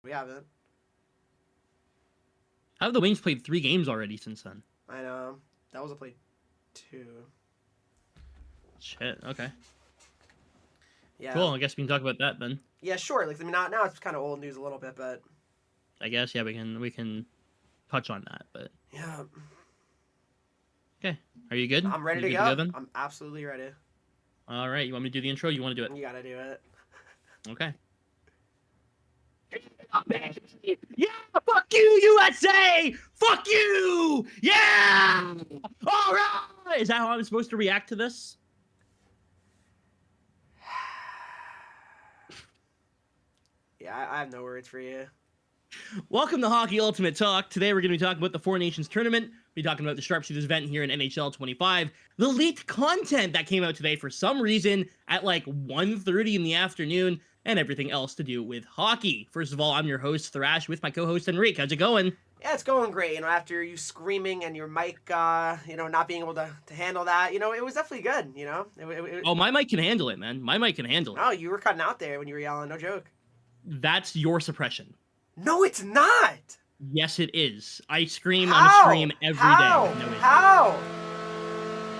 We haven't. How have the Wings played 3 games already since then? I know. That was a play 2. Shit. Okay. Yeah. Cool. I guess we can talk about that then. Yeah, sure. Like, I mean, now it's kind of old news a little bit, but I guess we can touch on that. But yeah. Okay. Are you good? I'm ready to go. Then? I'm absolutely ready. All right. You want me to do the intro? You want to do it? You gotta do it. Okay. Yeah, fuck you, USA! Fuck you! Yeah! All right! Is that how I'm supposed to react to this? Yeah, I have no words for you. Welcome to Hockey Ultimate Talk. Today we're going to be talking about the Four Nations Tournament. We'll be talking about the Sharpshooters event here in NHL 25. The leaked content that came out today for some reason at like 1:30 in the afternoon, and everything else to do with hockey. First of all, I'm your host, Thrash, with my co-host, Henreek. How's it going? Yeah, it's going great. You know, after you screaming and your mic, not being able to handle that, it was definitely good, Oh, my mic can handle it, man. My mic can handle it. Oh, you were cutting out there when you were yelling, no joke. That's your suppression. No, it's not. Yes, it is. I scream on stream every day. No, How?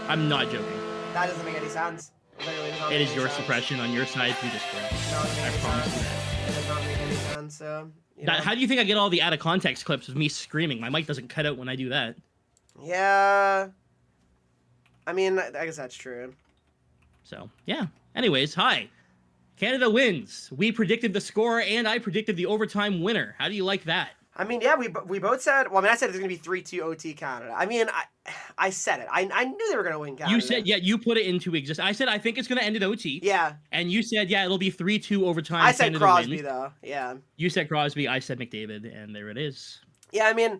I'm not joking. That doesn't make any sense. It is your suppression on your side through Discord. I promise you that. It does not make any sense. So, how do you think I get all the out of context clips of me screaming? My mic doesn't cut out when I do that. Yeah. I mean, I guess that's true. So, yeah. Anyways, hi. Canada wins. We predicted the score, and I predicted the overtime winner. How do you like that? I mean, yeah, we both said. Well, I mean, I said it's going to be 3-2 OT Canada. I mean, I said it. I knew they were going to win Canada. You said, yeah, you put it into existence. I said, I think it's going to end in OT. Yeah. And you said, yeah, it'll be 3-2 overtime. I said Canada Crosby, wins. though. Yeah. You said Crosby. I said McDavid, and there it is. Yeah, I mean,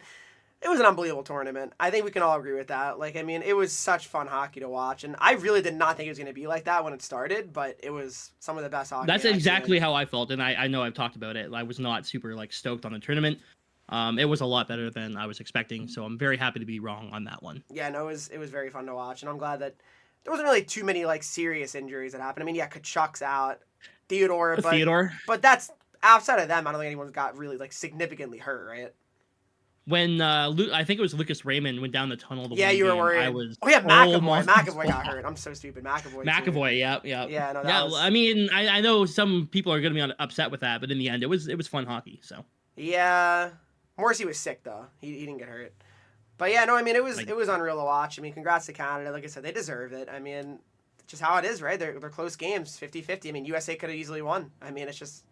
it was an unbelievable tournament. I think we can all agree with that. Like, I mean, it was such fun hockey to watch, and I really did not think it was going to be like that when it started, but it was some of the best hockey. That's exactly how I felt, and I know I've talked about it. I was not super, stoked on the tournament. It was a lot better than I was expecting, so I'm very happy to be wrong on that one. Yeah, no, it was very fun to watch, and I'm glad that there wasn't really too many, serious injuries that happened. I mean, yeah, Kachuk's out, Theodore, but that's, outside of them, I don't think anyone's got really, significantly hurt, right? When I think it was Lucas Raymond went down the tunnel. Yeah, you were worried. McAvoy. McAvoy got hurt. I'm so stupid. McAvoy, yeah. Yeah, no, yeah. I mean, I know some people are gonna be upset with that, but in the end, it was fun hockey. So. Yeah, Morrissey was sick though. He didn't get hurt. But yeah, no, I mean, it was unreal to watch. I mean, congrats to Canada. Like I said, they deserve it. I mean, just how it is, right? They're close games, 50-50. I mean, USA could have easily won. I mean, it's just.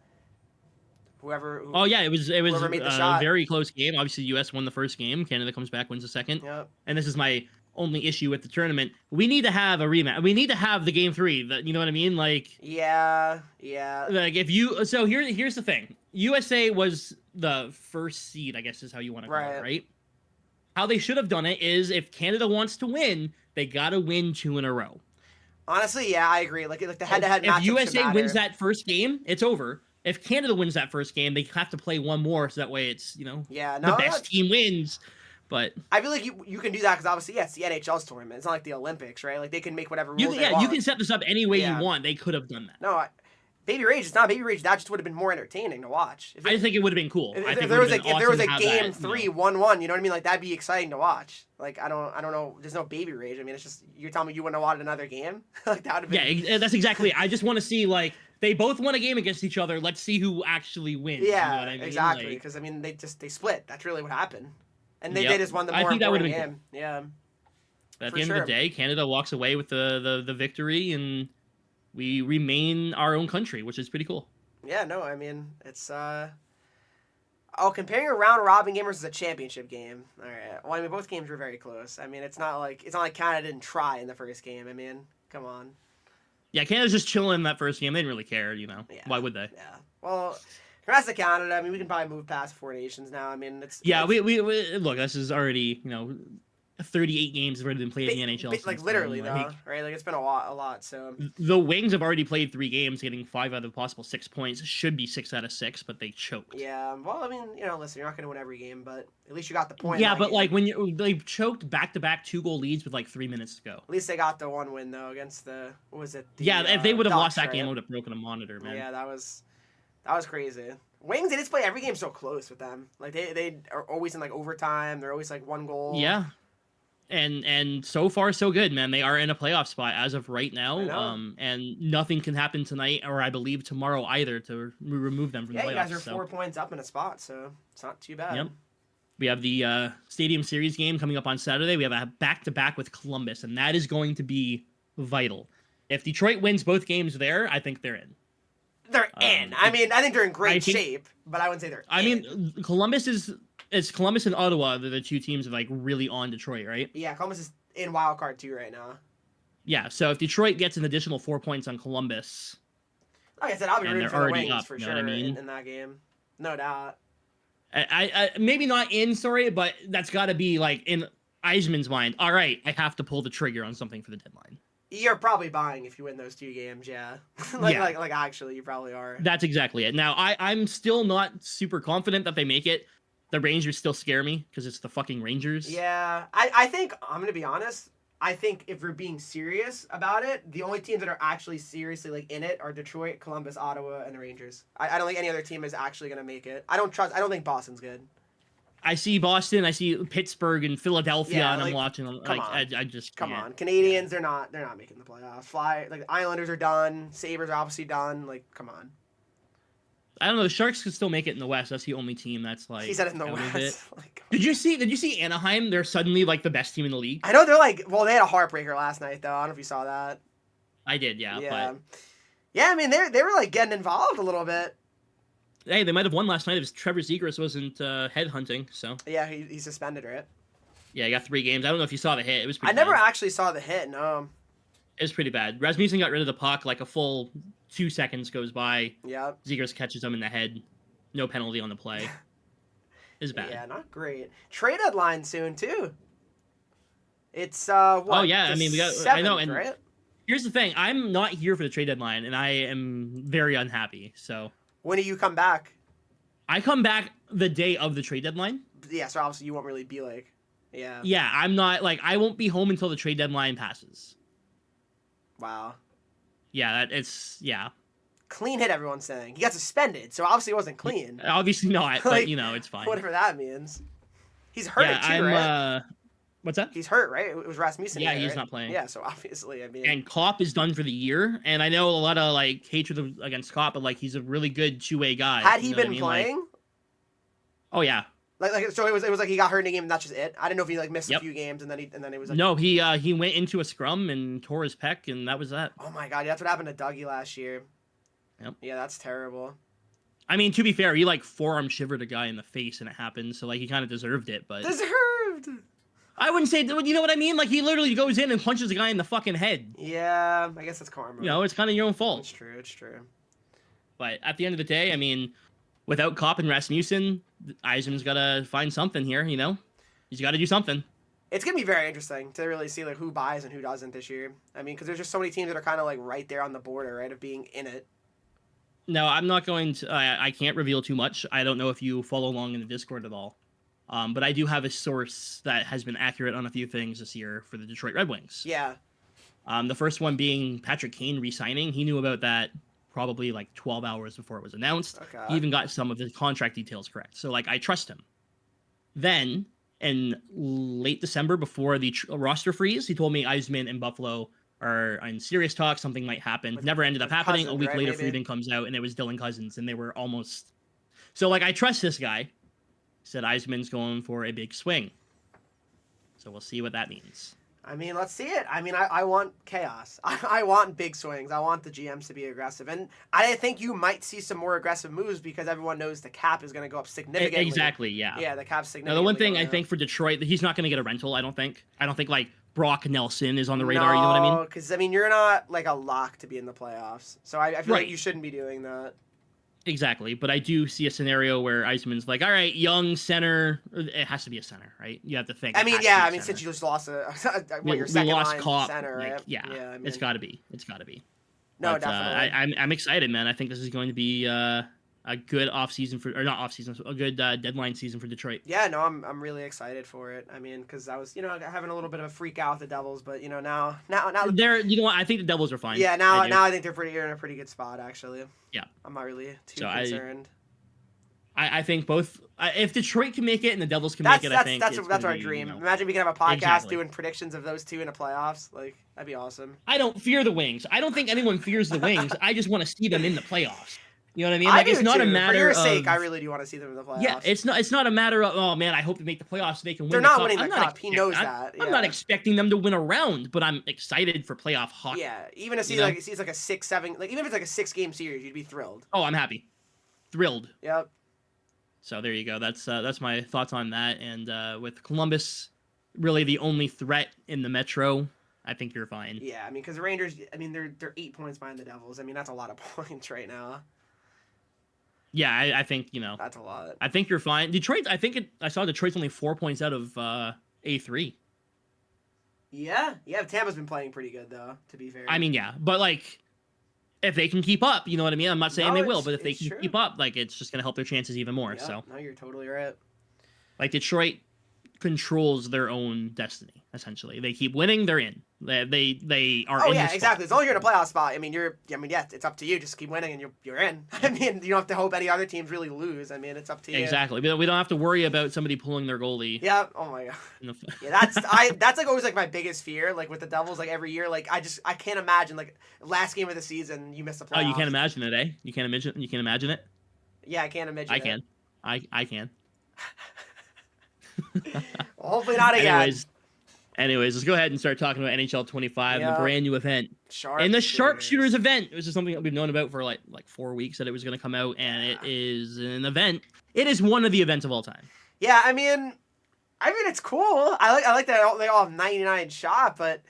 It was a very close game. Obviously, the U.S. won the first game. Canada comes back, wins the second. Yep. And this is my only issue with the tournament. We need to have a rematch. We need to have the game 3. You know what I mean? Yeah. Here's the thing. USA was the first seed, I guess is how you want to call it, right? How they should have done it is if Canada wants to win, they got to win 2 in a row. Honestly, yeah, I agree. Like the head-to-head matchup. If USA wins that first game, it's over. If Canada wins that first game, they have to play one more, so that way it's, the best team wins. But I feel like you can do that because obviously, it's the NHL's tournament. It's not like the Olympics, right? Like they can make whatever rules they want. You can set this up any way you want. They could have done that. No, Baby Rage, it's not Baby Rage. That just would have been more entertaining to watch. I think it would have been cool. If there was a game 3, 1-1, you know what I mean? Like that'd be exciting to watch. Like I don't know. There's no Baby Rage. I mean, it's just you're telling me you wouldn't have watched another game. Like that would have been. Yeah, that's exactly. I just want to see they both won a game against each other. Let's see who actually wins. Yeah, you know what I mean? Exactly. Because I mean, they split. That's really what happened. And they just won the more important game. Cool. Yeah. At the end of the day, Canada walks away with the victory, and we remain our own country, which is pretty cool. Yeah, no, I mean, it's comparing a round robin game versus a championship game. All right. Well, I mean, both games were very close. I mean, it's not like Canada didn't try in the first game. I mean, come on. Yeah, Canada's just chilling in that first game. They didn't really care, Yeah. Why would they? Yeah. Well, congrats to Canada. I mean, we can probably move past Four Nations now. I mean, we look. This is already 38 games have already been played in the NHL. Literally, though, right? Like it's been a lot. So the Wings have already played 3 games, getting 5 out of the possible 6 points. Should be 6 out of 6, but they choked. Yeah. Well, I mean, listen, you're not going to win every game, but at least you got the point. Yeah, but when they choked back-to-back 2-goal leads with 3 minutes to go. At least they got the one win though against if they would have lost that right? game, I would have broken a monitor, man. Yeah, that was That was crazy. Wings, they just play every game so close with them. Like they are always in like overtime. They're always like one goal. Yeah. And so far so good, man. They are in a playoff spot as of right now. And nothing can happen tonight or I believe tomorrow either to remove them from the playoffs. Yeah, you guys are 4 points up in a spot, so it's not too bad. Yep. We have the Stadium Series game coming up on Saturday. We have a back-to-back with Columbus, and that is going to be vital. If Detroit wins both games there, I think they're in. They're in. I mean, I think they're in great shape, but I wouldn't say they're in. I mean, it's Columbus and Ottawa. They're the two teams that are like really on Detroit, right? Yeah, Columbus is in wild card 2 right now. Yeah, so if Detroit gets an additional 4 points on Columbus, like I said, I'll be rooting for the Wings up, for sure in that game. No doubt. I maybe not in, sorry, but that's got to be like in Eisman's mind. All right, I have to pull the trigger on something for the deadline. You're probably buying if you win those 2 games, yeah. like actually, you probably are. That's exactly it. Now, I'm still not super confident that they make it. The Rangers still scare me because it's the fucking Rangers. Yeah, I think, I'm going to be honest, I think if we're being serious about it, the only teams that are actually seriously like in it are Detroit, Columbus, Ottawa, and the Rangers. I don't think any other team is actually going to make it. I don't think Boston's good. I see Boston, I see Pittsburgh and Philadelphia, and I'm watching them. Come on. I just come on. Canadians, they're not making the playoffs. The Islanders are done. Sabres are obviously done. Like, come on. I don't know. The Sharks could still make it in the West. That's the only team that's like. He said it in the West. Did you see Anaheim? They're suddenly like the best team in the league. I know they're like. Well, they had a heartbreaker last night though. I don't know if you saw that. I did, yeah. But... yeah, I mean they were like getting involved a little bit. Hey, they might have won last night if Trevor Zegras wasn't headhunting. So. Yeah, he's suspended, right? Yeah, he got 3 games. I don't know if you saw the hit. It was pretty I never actually saw the hit, no. It was pretty bad. Rasmussen got rid of the puck, like a full 2 seconds goes by. Yeah. Zegras catches him in the head. No penalty on the play. It's bad. Yeah, not great. Trade deadline soon, too. It's, what? Oh, yeah, I mean, we got... 7th, I know, and right? Here's the thing. I'm not here for the trade deadline, and I am very unhappy, so... When do you come back? I come back the day of the trade deadline. Yeah, so obviously you won't really be like... Yeah. Yeah, I'm not, like, I won't be home until the trade deadline passes. Wow. Yeah, yeah. Clean hit, everyone's saying. He got suspended, so obviously it wasn't clean. Obviously not, but, it's fine. Whatever that means. He's hurt too, right? What's that? He's hurt, right? It was Rasmussen. Yeah, he's not playing. Yeah, so obviously, I mean... And Kopp is done for the year, and I know a lot of, like, hatred against Kopp, but, like, he's a really good two-way guy. Had he been playing? Like, oh, yeah. So it was like he got hurt in a game and that's just it? I didn't know if he, like, missed a few games and then he was like... No, he went into a scrum and tore his pec, and that was that. Oh, my God. Yeah, that's what happened to Dougie last year. Yep. Yeah, that's terrible. I mean, to be fair, he, like, forearm shivered a guy in the face, and it happened, so, like, he kind of deserved it, but... Deserved! I wouldn't say, you know what I mean? Like, he literally goes in and punches a guy in the fucking head. Yeah, I guess that's karma. It's kind of your own fault. It's true. But at the end of the day, I mean, without Kopp and Rasmussen, Eisman's got to find something here, He's got to do something. It's going to be very interesting to really see, like, who buys and who doesn't this year. I mean, because there's just so many teams that are kind of, like, right there on the border, right, of being in it. No, I'm not going to, I can't reveal too much. I don't know if you follow along in the Discord at all. But I do have a source that has been accurate on a few things this year for the Detroit Red Wings. Yeah. The first one being Patrick Kane re-signing. He knew about that probably like 12 hours before it was announced. Okay. He even got some of the contract details correct. So, like, I trust him. Then, in late December, before the roster freeze, he told me Eisman and Buffalo are in serious talk. Something might happen. Never ended up happening. Cousins, a week right, later, maybe? Frieden comes out, and it was Dylan Cousins, and they were almost... So, like, I trust this guy. Said Eisman's going for a big swing. So we'll see what that means. I mean, let's see it. I mean, I want chaos. I want big swings. I want the GMs to be aggressive. And I think you might see some more aggressive moves because everyone knows the cap is going to go up significantly. Exactly, yeah. Yeah, the cap's significantly. Now, the one thing I think for Detroit, he's not going to get a rental, I don't think. I don't think, like, Brock Nelson is on the radar, you know what I mean? No, because, I mean, you're not, like, a lock to be in the playoffs. So I feel like you shouldn't be doing that. Exactly, but I do see a scenario where Eisman's like, all right, young center. It has to be a center, right? You have to think. I mean, yeah, I mean, since you just lost your second line Kopp, center, like, right? Yeah, I mean, it's got to be. No, but, definitely. I'm excited, man. I think this is going to be a good off season for, or not off season, a good deadline season for Detroit. Yeah, no, I'm really excited for it. I mean, because I was, having a little bit of a freak out with the Devils, but now They're, you know what? I think the Devils are fine. yeah, now I think they're in a pretty good spot actually. Yeah, I'm not really too concerned. I think both. If Detroit can make it and the Devils can make it, I think that's our dream. Imagine we can have a podcast doing predictions of those two in the playoffs. Like, that'd be awesome. I don't fear the Wings. I don't think anyone fears the Wings. I just want to see them in the playoffs. You know what I mean? Like, it's not too. a matter for your of, sake. I really do want to see them in the playoffs. Yeah, it's not a matter of, oh man, I hope they make the playoffs so they can win. They're the not cup. winning the cup. He knows that. Yeah. I'm not expecting them to win a round, but I'm excited for playoff hockey. Yeah, even to see like a 6-7, like even if it's like a 6-game series, you'd be thrilled. Oh, I'm happy, thrilled. Yep. So there you go. That's my thoughts on that. And with Columbus, really the only threat in the Metro, I think you're fine. Yeah, I mean, because the Rangers, I mean, they're 8 points behind the Devils. I mean, that's a lot of points right now. Yeah, I think that's a lot. I think you're fine. Detroit, I saw Detroit's only 4 points out of A3. Yeah, Tampa's been playing pretty good though. To be fair. I mean, yeah, but like, if they can keep up, you know what I mean. I'm not saying they will, but if they can keep up, like, it's just gonna help their chances even more. Yep. So, no, you're totally right. Like, Detroit controls their own destiny. Essentially, they keep winning, they're in. They are. Oh in yeah, the exactly. spot. As long as you're in a playoff spot, I mean, it's up to you. Just keep winning, and you're in. I mean, you don't have to hope any other teams really lose. I mean, it's up to you. Exactly. We don't have to worry about somebody pulling their goalie. Yeah. Oh my god. Yeah, that's like always like my biggest fear. Like with the Devils, like every year, like I can't imagine like last game of the season you miss the playoffs. Oh, you can't imagine it, eh? You can't imagine it. Yeah, I can't imagine. I can. I can. Well, hopefully not again. Anyways, let's go ahead and start talking about NHL 25, the brand new event. And the Sharpshooters event. This is something that we've known about for like 4 weeks that it was going to come out, and it is an event. It is one of the events of all time. Yeah, I mean it's cool. I like that they all have 99 shot, but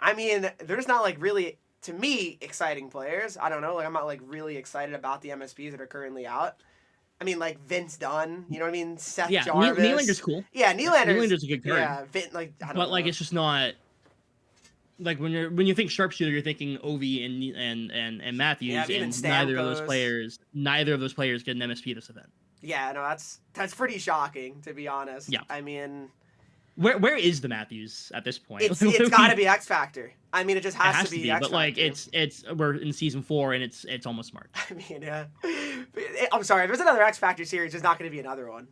I mean, there's not like really, to me, exciting players. I don't know, like I'm not like really excited about the MSPs that are currently out. I mean, like Vince Dunn, you know what I mean? Seth Jarvis. Nylander's cool. Yeah, Nylander's a good card. Yeah, I don't know. Like it's just not like when you think sharpshooter, you're thinking Ovi and Matthews, and neither of those players get an MSP this event. Yeah, no, that's pretty shocking, to be honest. Yeah. I mean, where is the Matthews at this point? It's got to be X Factor. I mean, it just has to be X Factor. But like it's we're in season 4 and it's almost March. I mean, yeah. I'm sorry, if there's another X Factor series, there's not going to be another one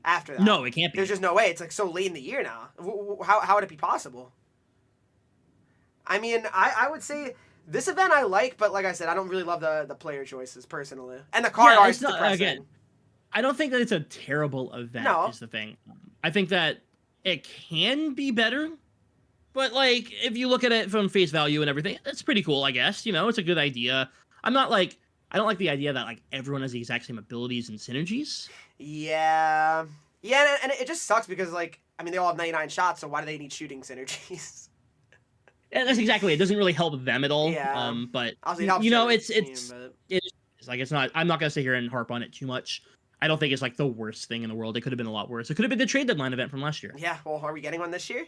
after that. No, it can't be. There's just no way. It's like so late in the year now. How would it be possible? I mean, I would say this event I like, but like I said, I don't really love the player choices personally. And the card art's depressing. Again, I don't think that it's a terrible event. No. Is the thing. I think that it can be better, but like if you look at it from face value and everything, it's pretty cool. I guess it's a good idea. I don't like the idea that like everyone has the exact same abilities and synergies. Yeah, and it just sucks because like I mean they all have 99 shots, so why do they need shooting synergies? Yeah, that's exactly. It doesn't really help them at all. Yeah. But it's like it's not. I'm not gonna sit here and harp on it too much. I don't think it's like the worst thing in the world. It could have been a lot worse. It could have been the trade deadline event from last year. Yeah. Well, are we getting one this year?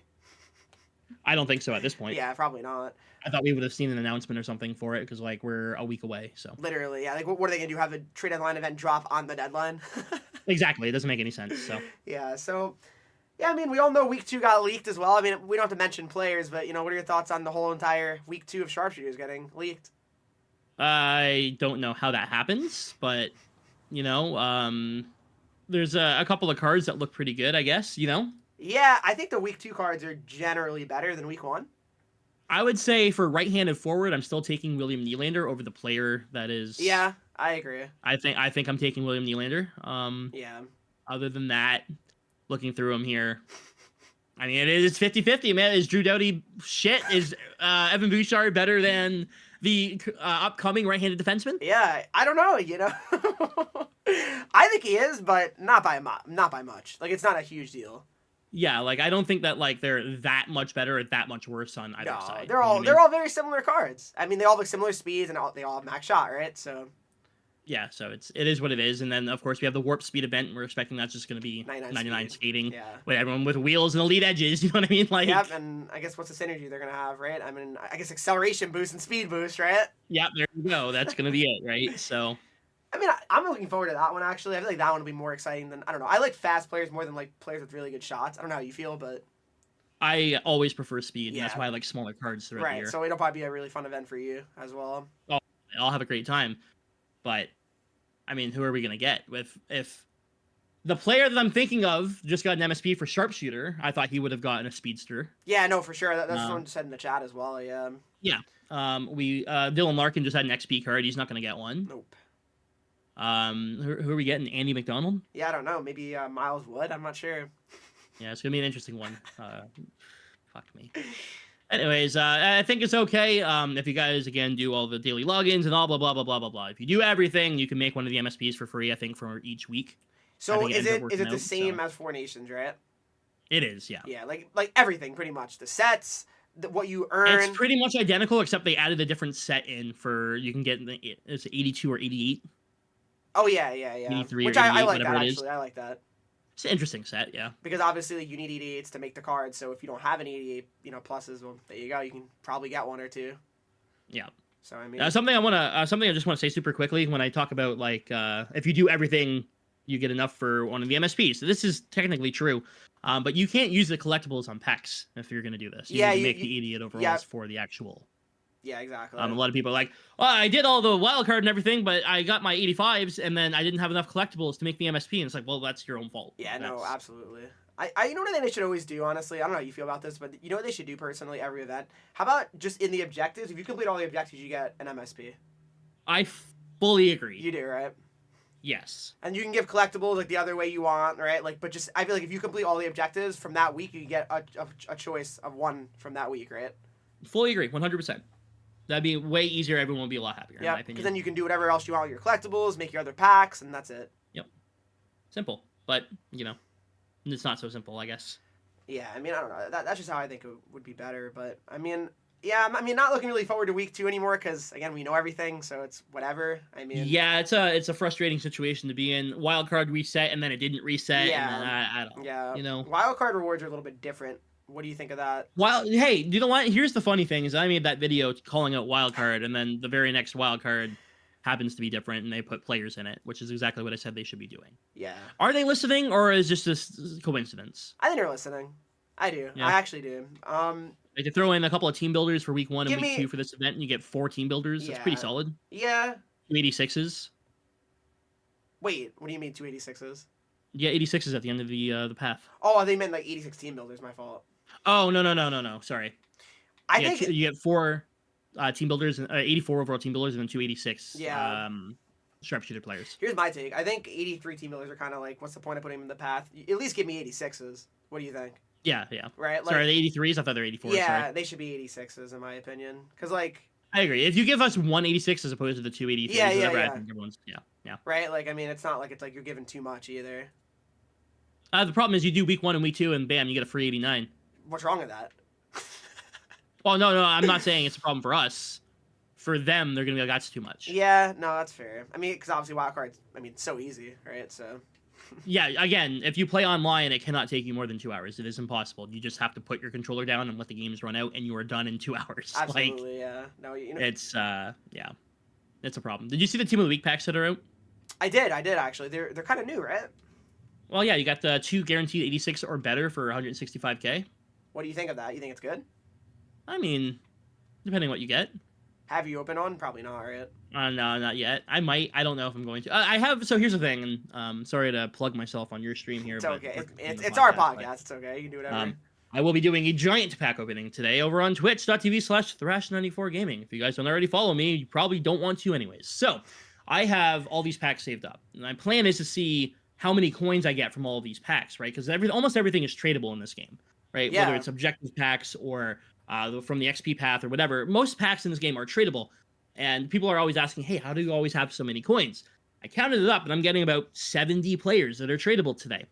I don't think so at this point. Yeah, probably not. I thought we would have seen an announcement or something for it because like we're a week away. So literally, yeah. Like, what are they gonna do? Have a trade deadline event drop on the deadline? Exactly. It doesn't make any sense. So yeah. So yeah, I mean, we all know week 2 got leaked as well. I mean, we don't have to mention players, but what are your thoughts on the whole entire week 2 of Sharpshooters getting leaked? I don't know how that happens, but there's a couple of cards that look pretty good, I guess. Yeah, I think the week 2 cards are generally better than week 1. I would say for right-handed forward, I'm still taking William Nylander over the player that is. Yeah, I agree. I think I'm taking William Nylander. Yeah. Other than that, looking through them here, I mean, it is 50-50, man. Is Drew Doughty shit? Is Evan Bouchard better than the upcoming right-handed defenseman? Yeah, I don't know. I think he is, but not by much. Like, it's not a huge deal. Yeah, like I don't think that like they're that much better or that much worse on either side. They're all very similar cards. I mean, they all have similar speeds and they all have max shot, right? So yeah, so it is what it is. And then of course we have the warp speed event. We're expecting that's just going to be 99 skating. Yeah, with everyone with wheels and elite edges. You know what I mean? Like yep. And I guess what's the synergy they're gonna have, right? I mean, I guess acceleration boost and speed boost, right? Yeah, there you go. That's gonna be it, right? So I mean, I'm looking forward to that one, actually. I feel like that one will be more exciting than, I don't know. I like fast players more than, like, players with really good shots. I don't know how you feel, but... I always prefer speed, and that's Yeah. why I like smaller cards throughout the Right, year. so it'll probably be a really fun event for you as well. Oh, I'll have a great time. But, I mean, who are we going to get? If the player that I'm thinking of just got an MSP for Sharpshooter, I thought he would have gotten a Speedster. Yeah, no, for sure. That's someone said in the chat as well, yeah. Yeah. Dylan Larkin just had an XP card. He's not going to get one. Nope. Who are we getting? Andy McDonald? Yeah, I don't know. Maybe Miles Wood? I'm not sure. Yeah, it's going to be an interesting one. Fuck me. Anyways, I think it's okay if you guys, again, do all the daily logins and all blah, blah, blah, blah, blah, blah. If you do everything, you can make one of the MSPs for free, I think, for each week. So is it the same as Four Nations, right? It is, yeah. Yeah, like everything, pretty much. The sets, what you earn. It's pretty much identical, except they added a different set in for, you can get, it's 82 or 88. Oh, yeah. 83 Which or 88, I like that, whatever it actually. I like that. It's an interesting set, yeah. Because obviously you need 88s to make the card, so if you don't have any 88, pluses, well, there you go. You can probably get one or two. Yeah. So I mean, something I just want to say super quickly when I talk about like if you do everything, you get enough for one of the MSPs. So this is technically true, but you can't use the collectibles on packs if you're going to do this. You need to make the 88 overalls for the actual. Yeah, exactly. A lot of people are like, oh, I did all the wild card and everything, but I got my 85s and then I didn't have enough collectibles to make the MSP. And it's like, well, that's your own fault. Yeah, no, absolutely. You know what I think they should always do, honestly? I don't know how you feel about this, but you know what they should do personally every event? How about just in the objectives? If you complete all the objectives, you get an MSP. I fully agree. You do, right? Yes. And you can give collectibles like the other way you want, right? Like, but just I feel like if you complete all the objectives from that week, you get a choice of one from that week, right? Fully agree, 100%. That'd be way easier. Everyone would be a lot happier, in my opinion. Because then you can do whatever else you want with your collectibles, make your other packs, and that's it. Yep. Simple. But, it's not so simple, I guess. Yeah, I mean, I don't know. That's just how I think it would be better. But, I mean, yeah, not looking really forward to week 2 anymore because, again, we know everything, so it's whatever. I mean... Yeah, it's a frustrating situation to be in. Wildcard reset, and then it didn't reset, and then I don't know. Yeah. Wildcard rewards are a little bit different. What do you think of that? Well, hey, you know what? Here's the funny thing is I made that video calling out wildcard, and then the very next wildcard happens to be different, and they put players in it, which is exactly what I said they should be doing. Yeah. Are they listening, or is just this coincidence? I think they're listening. I do. Yeah. I actually do. Like to throw in a couple of team builders for week 1 and week 2 for this event, and you get 4 team builders. That's pretty solid. Yeah. 286s. Wait, what do you mean 286s? Yeah, 86s at the end of the path. Oh, they meant like 86 team builders. My fault. Oh no! Sorry. I think you get 4 team builders, 84 overall team builders, and then 286. Yeah. Sharpshooter players. Here's my take. I think 83 team builders are kind of like, what's the point of putting them in the path? At least give me 86s. What do you think? Yeah. Right. Sorry, the 83s. I thought they were 84s. Yeah, sorry. They should be 86s in my opinion. Because like. I agree. If you give us 186 as opposed to the 283s, yeah. I think everyone's yeah. Right. Like I mean, it's not like it's like you're giving too much either. The problem is you do week 1 and week 2, and bam, you get a free 89. What's wrong with that? Well, no, I'm not saying it's a problem for us. For them, they're gonna be like, that's too much. Yeah, no, that's fair. I mean, because obviously wildcards, it's so easy, right? So. Yeah, again, if you play online, it cannot take you more than 2 hours. It is impossible. You just have to put your controller down and let the games run out, and you are done in 2 hours. Absolutely, yeah. No, it's it's a problem. Did you see the Team of the Week packs that are out? I did actually. They're kind of new, right? Well, yeah, you got the 2 guaranteed 86 or better for 165k. What do you think of that? You think it's good? I mean, depending on what you get. Have you opened on? Probably not, right? No, not yet. I might. I don't know if I'm going to. I have. So here's the thing, and sorry to plug myself on your stream here. It's okay. It's our podcast. It's okay. You can do whatever. I will be doing a giant pack opening today over on twitch.tv/Thrash94gaming. If you guys don't already follow me, you probably don't want to anyways. So I have all these packs saved up. And my plan is to see how many coins I get from all of these packs, right? Because almost everything is tradable in this game, right? Yeah. Whether it's objective packs or from the XP path or whatever. Most packs in this game are tradable. And people are always asking, hey, how do you always have so many coins? I counted it up, and I'm getting about 70 players that are tradable today.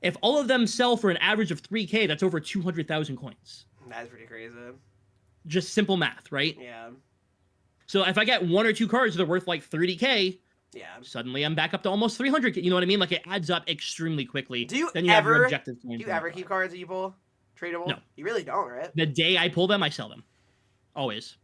If all of them sell for an average of 3K, that's over 200,000 coins. That's pretty crazy. Just simple math, right? Yeah. So if I get 1 or 2 cards that are worth like 30K, yeah, suddenly I'm back up to almost 300K. You know what I mean? Like, it adds up extremely quickly. Do you then ever, have your objective coins. Do you ever keep cards that you pull tradable? No. You really don't, right? The day I pull them, I sell them. Always.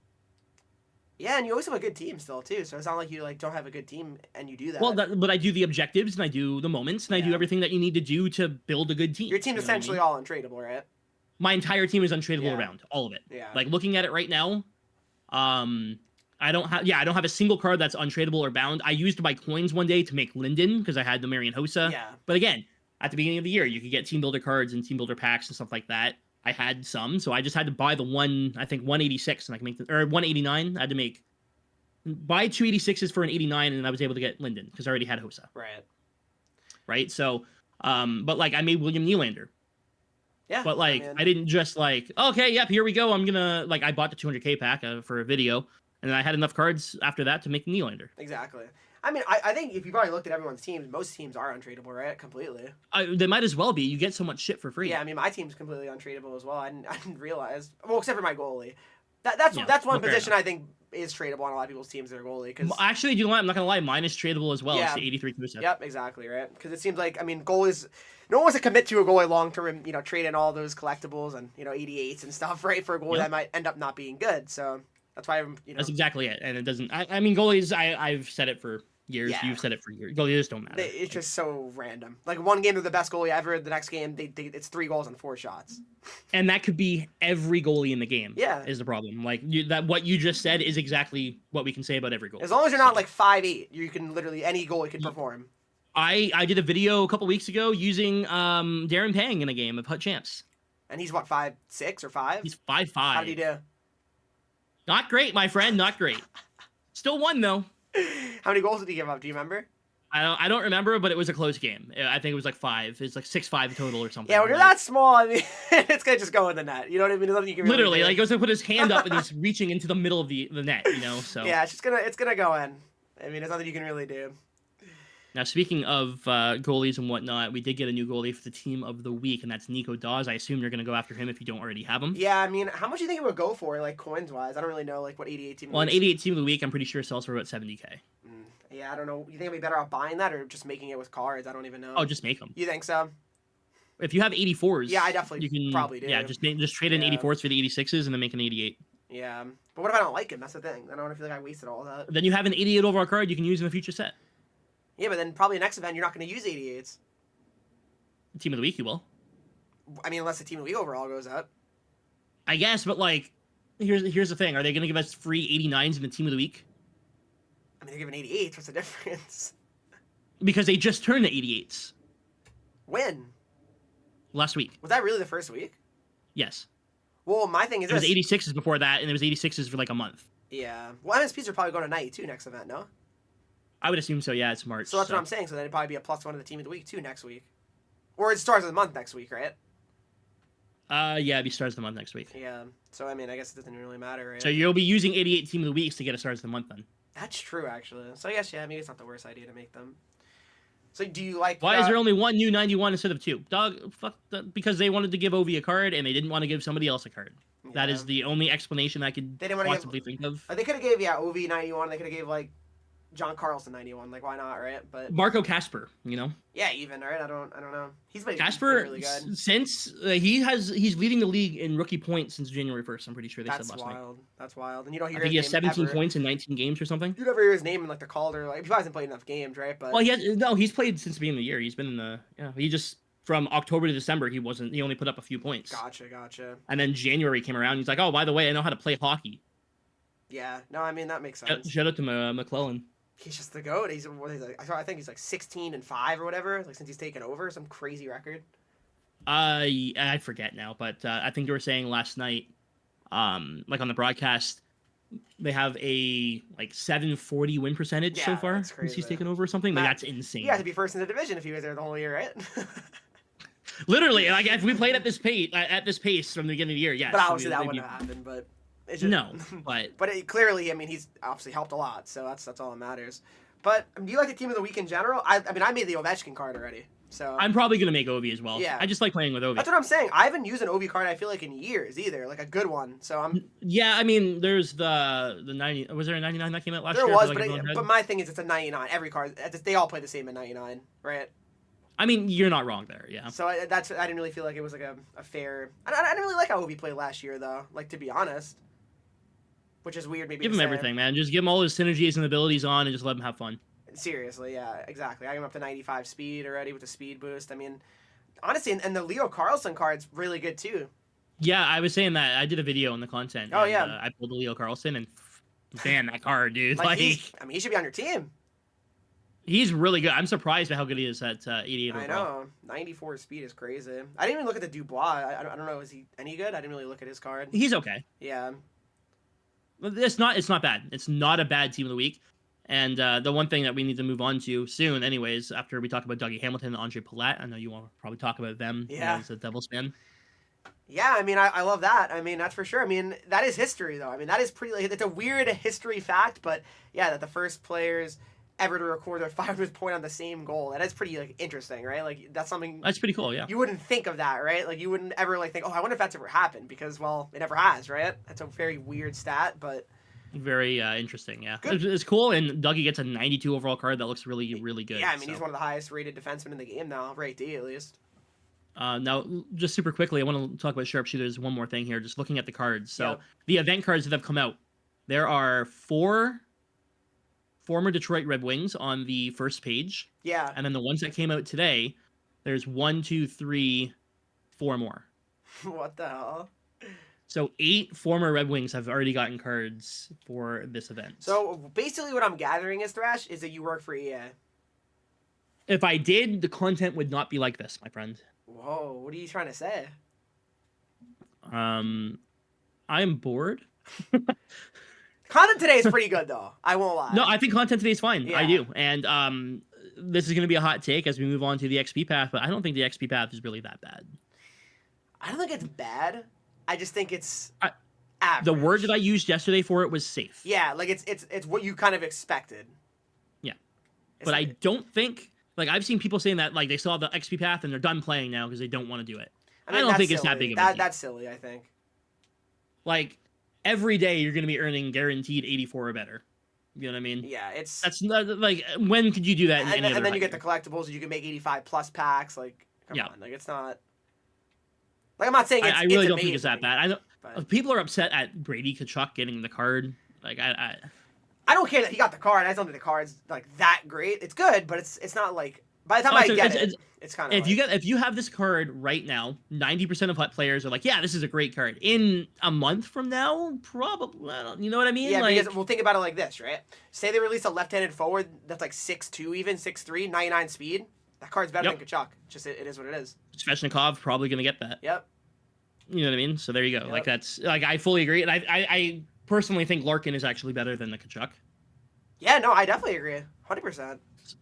Yeah, and you always have a good team still too. So it's not like you like don't have a good team and you do that. Well, but I do the objectives and I do the moments and I do everything that you need to do to build a good team. Your team's essentially all untradeable, right? My entire team is untradeable around all of it. Yeah. Like looking at it right now, I don't have a single card that's untradeable or bound. I used to buy coins one day to make Linden because I had the Marion Hossa. Yeah. But again, at the beginning of the year, you could get team builder cards and team builder packs and stuff like that. I had some, so I just had to buy the 186 and I can make or 189. I had to buy 286s for an 89 and I was able to get Linden because I already had Hossa. Right. So, but like I made William Nylander. Yeah. But like I didn't just like, okay, yep, here we go. I'm gonna like I bought the 200k pack for a video. And then I had enough cards after that to make Nylander. Exactly. I mean, I think if you've already looked at everyone's teams, most teams are untradeable, right? Completely. They might as well be. You get so much shit for free. Yeah, I mean, my team's completely untradeable as well. I didn't realize. Well, except for my goalie. That's one position I think is tradable on a lot of people's teams, their goalie. Cause, actually, you know what? I'm not going to lie. Mine is tradable as well. Yeah. It's the 83 Kusa. Yep, exactly, right? Because it seems like, I mean, goalies... No one wants to commit to a goalie long-term, you know, trade in all those collectibles and, you know, 88s and stuff, right? For a goalie that might end up not being good, so... That's why I'm, you know. That's exactly it, and it doesn't. I mean, goalies. I've said it for years. Yeah. You've said it for years. Goalies just don't matter. It's just so random. Like one game they're the best goalie ever. The next game it's 3 goals and 4 shots. And that could be every goalie in the game. Yeah, is the problem. Like what you just said is exactly what we can say about every goalie. As long as you're not like 5'8", you can literally any goalie can perform. I did a video a couple weeks ago using Darren Pang in a game of Hut Champs. And he's what 5'6" or 5? He's 5'5". How did he do? Not great, my friend. Not great. Still won though. How many goals did he give up? Do you remember? I don't remember, but it was a close game. I think it was like 5. It's like 6-5 total or something. Yeah, when you're that small, I mean, it's gonna just go in the net. You know what I mean? There's nothing you can really literally do. like he goes to put his hand up and he's reaching into the middle of the net. You know, so yeah, it's gonna go in. I mean, there's nothing you can really do. Now, speaking of goalies and whatnot, we did get a new goalie for the team of the week, and that's Nico Dawes. I assume you're going to go after him if you don't already have him. Yeah, I mean, how much do you think it would go for, like, coins-wise? I don't really know, like, what 88 team... Well, an 88 team of the week, I'm pretty sure sells for about 70k. Yeah, I don't know. You think I'd be better off buying that or just making it with cards? I don't even know. Oh, just make them. You think so? If you have 84s... Yeah, I definitely you can probably do. Yeah, just trade in 84s for the 86s and then make an 88. Yeah, but what if I don't like him? That's the thing. I don't want to feel like I wasted all that. Then you have an 88 overall card you can use in a future set. Yeah, but then probably next event you're not going to use 88s. Team of the week you will. I mean, unless the team of the week overall goes up. I guess, but like, here's the thing: are they going to give us free 89s in the team of the week? I mean, they're giving 88s. What's the difference? Because they just turned the 88s. When? Last week. Was that really the first week? Yes. Well, my thing is it was 86s before that, and it was 86s for like a month. Yeah. Well, MSPs are probably going to 92 next event, no? I would assume so, yeah, it's March. So that's what I'm saying. So then it'd probably be a +1 to the team of the week, too, next week. Or it starts of the month next week, right? Yeah, it'd be stars of the month next week. Yeah. So, I mean, I guess it doesn't really matter, right? So you'll be using 88 team of the weeks to get a stars of the month then. That's true, actually. So I guess, yeah, maybe it's not the worst idea to make them. So do you like... Why is there only one new 91 instead of 2? Dog, fuck that, because they wanted to give Ovi a card and they didn't want to give somebody else a card. Yeah. That is the only explanation I could possibly think of. They could have gave, Ovi 91. They could have gave, like, John Carlson 91. Like, why not, right? But Marco Kasper, you know? Yeah, even, right? I don't know. He's been really good. Since he's leading the league in rookie points since January 1st, I'm pretty sure they said last night. That's wild. And you don't hear I think he has 17 points in 19 games or something. You never hear his name in like the Calder. Like, he hasn't played enough games, right? But well, he's played since the beginning of the year. He's been in the he just from October to December he only put up a few points. Gotcha. And then January came around. He's like, oh, by the way, I know how to play hockey. Yeah, no, I mean that makes sense. Shout out to McClellan. He's just the goat. He's like, I think he's like 16-5 or whatever. Like since he's taken over, some crazy record. I forget now, but I think you were saying last night, like on the broadcast, they have a like 740 win percentage so far since he's taken over or something. Like that's insane. You have to be first in the division if he was there the whole year, right? Literally, like if we played at this pace from the beginning of the year, yes. But obviously that wouldn't have happened. But it's just, no, but clearly, I mean, he's obviously helped a lot, so that's all that matters. But do you like the team of the week in general? I mean, I made the Ovechkin card already, so I'm probably gonna make Ovi as well. Yeah, I just like playing with Ovi. That's what I'm saying. I haven't used an Ovi card I feel like in years either, like a good one. So I'm. Yeah, I mean, there's the 90. Was there a 99 that came out last year? There was, but my thing is, it's a 99. Every card, they all play the same in 99, right? I mean, you're not wrong there, yeah. So I didn't really feel like it was like a fair. I didn't really like how Ovi played last year, though. Like to be honest. which is weird maybe Give to him say. everything, man. Just give him all his synergies and abilities on, and just let him have fun. Seriously, yeah, exactly. I got him up to 95 speed already with the speed boost. I mean, honestly, and the Leo Carlson card's really good too. Yeah, I was saying that. I did a video on the content. Oh, and, yeah. I pulled the Leo Carlson, and damn, that card, dude. Like, he should be on your team. He's really good. I'm surprised by how good he is at 88 overall. I know. 94 speed is crazy. I didn't even look at the Dubois. I don't know. Is he any good? I didn't really look at his card. He's okay. Yeah. It's not bad. It's not a bad team of the week. And the one thing that we need to move on to soon, anyways, after we talk about Dougie Hamilton and Andre Palat, I know you want to probably talk about them as a Devils fan. Yeah, I mean, I love that. I mean, that's for sure. I mean, that is history, though. I mean, that is pretty. Like, it's a weird history fact, but yeah, that the first players ever to record their 500th point on the same goal. That is pretty like interesting, right? Like that's something. That's pretty cool. Yeah. You wouldn't think of that, right? Like you wouldn't ever like think, oh, I wonder if that's ever happened, because well, it never has, right? That's a very weird stat, but. Very interesting, yeah. It's cool, and Dougie gets a 92 overall card that looks really, really good. Yeah, I mean, he's one of the highest rated defensemen in the game now, right D at least. Now, just super quickly, I want to talk about Sharpshooters one more thing here, just looking at the cards. So, the event cards that have come out, there are 4 former Detroit Red Wings on the first page. Yeah. And then the ones that came out today, there's 1, 2, 3, 4 more. What the hell? So 8 former Red Wings have already gotten cards for this event. So basically what I'm gathering is, Thrash, is that you work for EA. If I did, the content would not be like this, my friend. Whoa, what are you trying to say? I'm bored. Content today is pretty good, though. I won't lie. No, I think content today is fine. Yeah. I do. And this is going to be a hot take as we move on to the XP path, but I don't think the XP path is really that bad. I don't think it's bad. I just think it's average. The word that I used yesterday for it was safe. Yeah, like it's what you kind of expected. Yeah. But I don't think, like, I've seen people saying that, like, they saw the XP path and they're done playing now because they don't want to do it. I don't think it's that big of a deal. That's silly, I think. Like, every day you're going to be earning guaranteed 84 or better. You know what I mean? Yeah, that's not, like, when could you do that in any other and then you high get the collectibles, you can make 85 plus packs. Like, come Yeah. on, like it's not. Like I'm not saying it's I really don't amazing, think it's that bad. I know people are upset at Brady Tkachuk getting the card. Like I don't care that he got the card. I don't think the card's like that great. It's good, but it's not like by the time I get it's kind of. If you have this card right now, 90% of players are like, yeah, this is a great card. In a month from now, probably, you know what I mean? Yeah, like, because we'll think about it like this, right? Say they release a left-handed forward that's like 6'2", even 6'3", 99 speed. That card's better than Tkachuk. Just it is what it is. Svechnikov probably gonna get that. Yep. You know what I mean? So there you go. Yep. Like that's like I fully agree, and I personally think Larkin is actually better than the Tkachuk. Yeah, no, I definitely agree, 100%.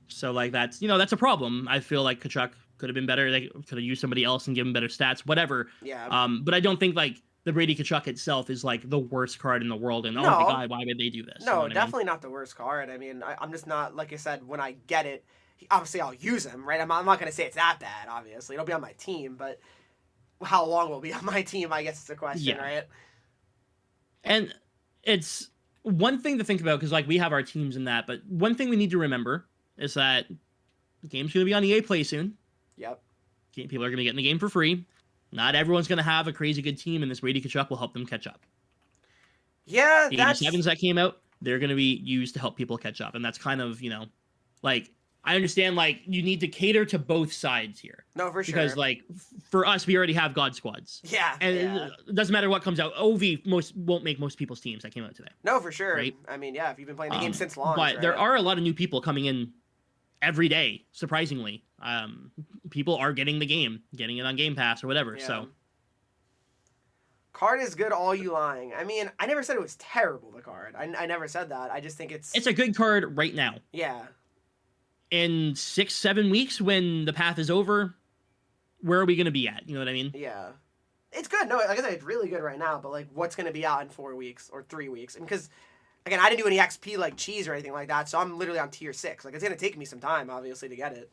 So like that's a problem. I feel like Tkachuk could have been better. They could have used somebody else and given better stats, whatever. Yeah. But I don't think like the Brady Tkachuk itself is like the worst card in the world. And oh my god, why would they do this? No, you know definitely not the worst card. I mean, I'm just not, like I said, when I get it, obviously I'll use him, right? I'm not going to say it's that bad, obviously. It'll be on my team, but how long will it be on my team, I guess is the question, right? And it's one thing to think about, because like we have our teams in that, but one thing we need to remember is that the game's going to be on EA Play soon. Yep. People are going to get in the game for free. Not everyone's going to have a crazy good team, and this Brady Tkachuk will help them catch up. Yeah, the 87s that came out, they're going to be used to help people catch up, and that's kind of, like, I understand, like, you need to cater to both sides here. No, for sure. Because, like, for us, we already have God Squads. Yeah. And it doesn't matter what comes out. OV won't make most people's teams that came out today. No, for sure. Right? I mean, yeah, if you've been playing the game since launch, But right? there are a lot of new people coming in every day, surprisingly. People are getting the game, getting it on Game Pass or whatever, so... Card is good, all you lying. I mean, I never said it was terrible, the card. I never said that. I just think it's... It's a good card right now. Yeah. In 6-7 weeks, when the path is over, where are we going to be at? You know what I mean? Yeah. It's good. No, like I said, it's really good right now, but like what's going to be out in 4 weeks or 3 weeks? And because, again, I didn't do any XP like cheese or anything like that, so I'm literally on tier 6. Like, it's going to take me some time, obviously, to get it.